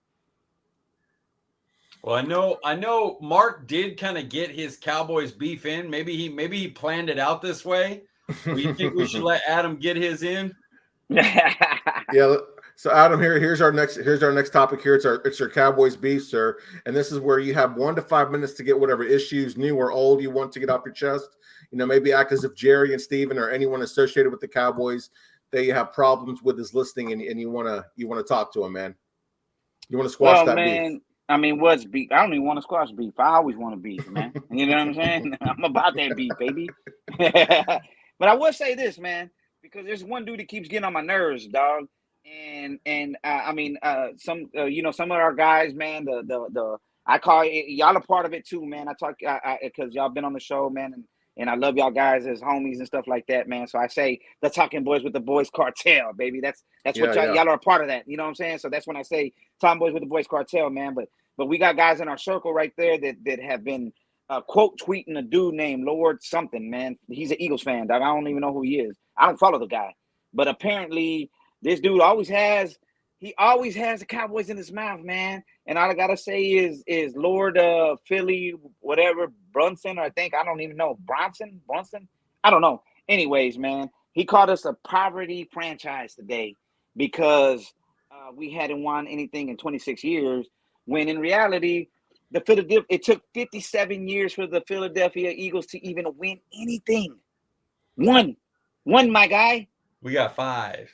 well, I know Mark did kind of get his Cowboys beef in. Maybe he planned it out this way. Do you think we should let Adam get his in? Yeah. So Adam, here's our next topic here. It's your Cowboys beef, sir. And this is where you have 1 to 5 minutes to get whatever issues, new or old, you want to get off your chest. Maybe act as if Jerry and Steven or anyone associated with the Cowboys that you have problems with is listening, and you want to talk to him, man. You want to squash that beef. I mean, what's beef? I don't even want to squash beef. I always want to beef, man. You know what I'm saying? I'm about that beef, baby. But I will say this, man, because there's one dude that keeps getting on my nerves, dog. And I mean, some of our guys, man, I call y'all a part of it too, man. I talk because y'all been on the show, man, and I love y'all guys as homies and stuff like that, man. So I say the TalkNBoyz with the Boyz Cartel, baby. That's what y'all are a part of that. You know what I'm saying? So that's when I say TalkNBoyz with the Boyz Cartel, man. But we got guys in our circle right there that have been quote tweeting a dude named Lord something, man. He's an Eagles fan, dog. I don't even know who he is. I don't follow the guy, but apparently this dude always has the Cowboys in his mouth, man. And all I gotta say is Lord Philly, whatever, Brunson, or I don't even know. Brunson? I don't know. Anyways, man, he called us a poverty franchise today because we hadn't won anything in 26 years, when in reality, it took 57 years for the Philadelphia Eagles to even win anything. One, my guy. We got 5.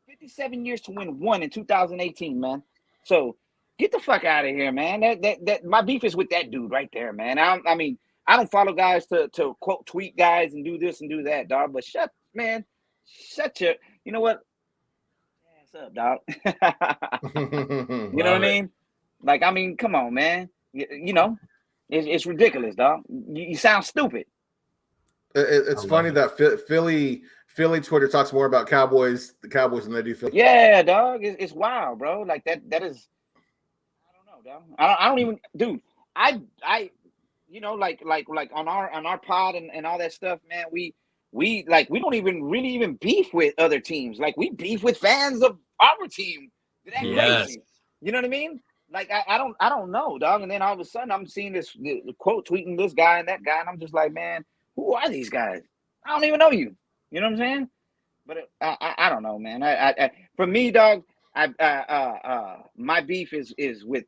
57 years to win 1 in 2018, man. So get the fuck out of here, man. That my beef is with that dude right there, man. I mean, I don't follow guys to quote tweet guys and do this and do that, dog. But shut your, you know what? Ass up, dog. You know what I mean? Like, I mean, come on, man. It's ridiculous, dog. You sound stupid. It's funny that Philly Twitter talks more about the Cowboys than they do Philly. Yeah, dog. It's wild, bro. Like that is, I don't know, dog. I don't even, dude. I like on our pod and all that stuff, man. We don't even really beef with other teams. Like, we beef with fans of our team. That crazy. You know what I mean? Like, I don't know, dog. And then all of a sudden I'm seeing this quote tweeting this guy and that guy, and I'm just like, man, who are these guys? I don't even know you. You know what I'm saying? But I don't know, man. I for me, dog, my beef is with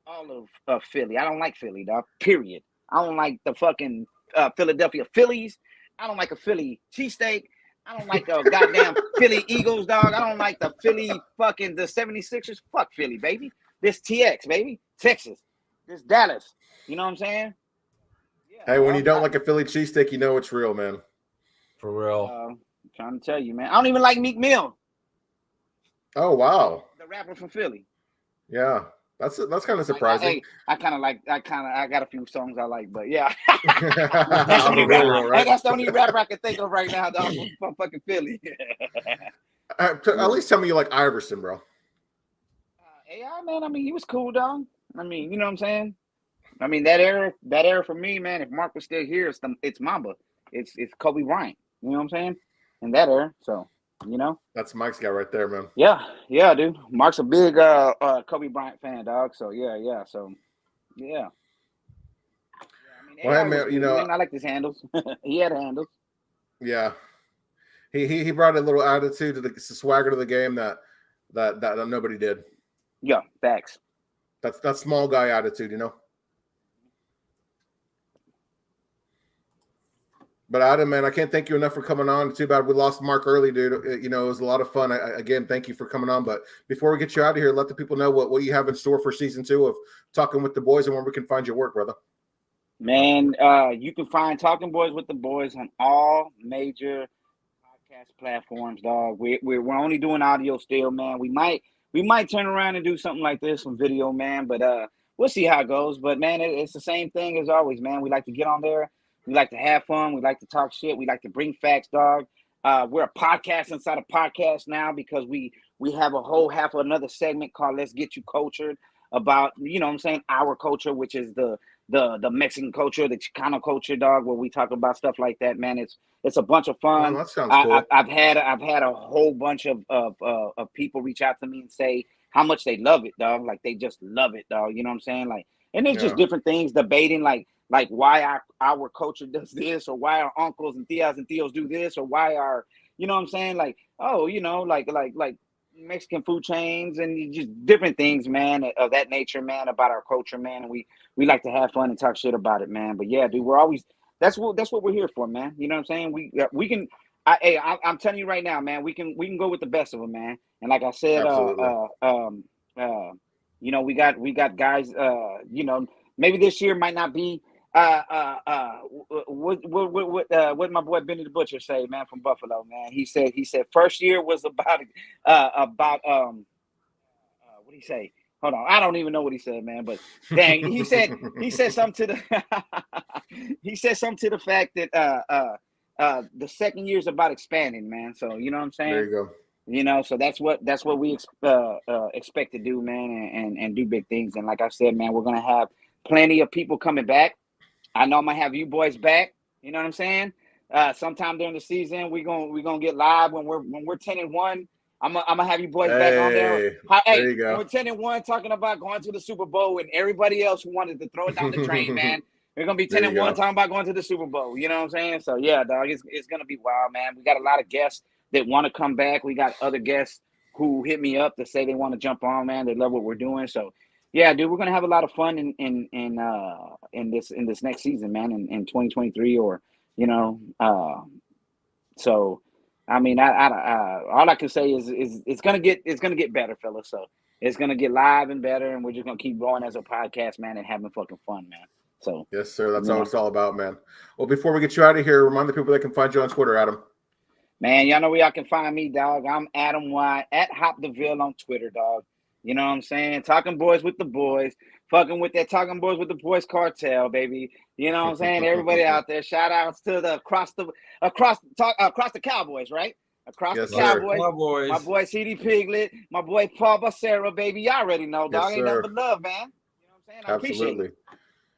all of Philly. I don't like Philly, dog. Period. I don't like the fucking Philadelphia Phillies. I don't like a Philly cheesesteak. I don't like a goddamn Philly Eagles, dog. I don't like the Philly the 76ers. Fuck Philly, baby. This TX, baby. Texas. this Dallas. You know what I'm saying? Yeah, Hey, when you don't like a Philly cheesesteak, you know it's real, man. For real. I'm trying to tell you, man. I don't even like Meek Mill. Oh wow, the rapper from Philly. Yeah, that's kind of surprising. I got a few songs I like, but yeah. That's the only real, rapper, right? That's the only rapper I can think of right now, dog, from fucking Philly. At least tell me you like Iverson, bro. AI, man, I mean, he was cool, dog. I mean, you know what I'm saying? I mean, that era for me, man, if Mark was still here, it's Mamba. It's Kobe Bryant. You know what I'm saying? In that era. So, you know. That's Mike's guy right there, man. Yeah, dude. Mark's a big Kobe Bryant fan, dog. So yeah. So yeah. I mean, Well, hey, man, you know, I like his handles. He had handles. Yeah. He brought a little attitude to the swagger to the game that nobody did. Yeah, facts. That's that small guy attitude, you know. But Adam, man, I can't thank you enough for coming on. Too bad we lost Mark early, dude. You know, it was a lot of fun. Again, thank you for coming on. But before we get you out of here, let the people know what you have in store for season 2 of Talking with the Boys and where we can find your work, brother. Man, you can find Talking Boys with the Boys on all major podcast platforms, dog. We're only doing audio still, man. We might turn around and do something like this on video, man. But we'll see how it goes. But man, it's the same thing as always, man. We like to get on there. We like to have fun. We like to talk shit. We like to bring facts, dog. We're a podcast inside a podcast now because we have a whole half of another segment called Let's Get You Cultured about, you know what I'm saying, our culture, which is the Mexican culture, the Chicano culture, dog, where we talk about stuff like that, man. It's a bunch of fun. Oh, that sounds cool. I've had a whole bunch of people reach out to me and say how much they love it, dog. Like they just love it, dog. You know what I'm saying? Like, and it's just different things debating like why our culture does this, or why our uncles and tios do this, or why our, you know what I'm saying? Like, oh, you know, like Mexican food chains and just different things, man, of that nature, man, about our culture, man. And we like to have fun and talk shit about it, man. But yeah, dude, we're always, that's what we're here for, man. You know what I'm saying? We can, I'm telling you right now, man, we can go with the best of them, man. And like I said, you know, we got guys, you know, maybe this year might not be, what my boy Benny the Butcher say, man, from Buffalo, man. He said first year was about what did he say? Hold on, I don't even know what he said, man. But dang, he said something to the he said something to the fact that the second year is about expanding, man. So you know what I'm saying? There you go. You know, so that's what we expect to do, man, and do big things. And like I said, man, we're gonna have plenty of people coming back. I know I'm gonna have you boys back. You know what I'm saying? Sometime during the season, we're gonna get live when we're 10-1. I'm gonna have you boys back on there. There you go. We're 10-1, talking about going to the Super Bowl, and everybody else who wanted to throw it down the drain, man. We're gonna be 10-1, talking about going to the Super Bowl. You know what I'm saying? So yeah, dog, it's gonna be wild, man. We got a lot of guests that want to come back. We got other guests who hit me up to say they want to jump on, man. They love what we're doing. So yeah, dude, we're gonna have a lot of fun in this next season, man, in 2023, or you know, so I mean, I all I can say is it's gonna get better, fellas. So it's gonna get live and better, and we're just gonna keep going as a podcast, man, and having fucking fun, man. So yes, sir, that's what it's all about, man. Well, before we get you out of here, remind the people they can find you on Twitter, Adam. Man, y'all know where y'all can find me, dog. I'm Adam Y at Hop DeVille on Twitter, dog. You know what I'm saying? Talking Boys with the Boys. Fucking with that Talking Boys with the Boys cartel, baby. You know what I'm saying? Everybody out there, shout outs to the across the Cowboys, right? Across the Cowboys. My boy CD Piglet, my boy Paul Becerra, baby. Y'all already know, dog. Ain't nothing but love, man. You know what I'm saying? I appreciate it.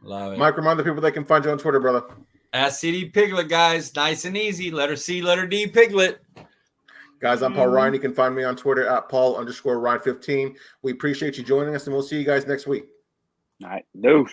Love it. Mike, remind the people they can find you on Twitter, brother. At CD Piglet, guys. Nice and easy. Letter C, letter D, Piglet. Guys, I'm Paul Ryan. You can find me on Twitter at Paul_Ryan15. We appreciate you joining us, and we'll see you guys next week. All right, dude.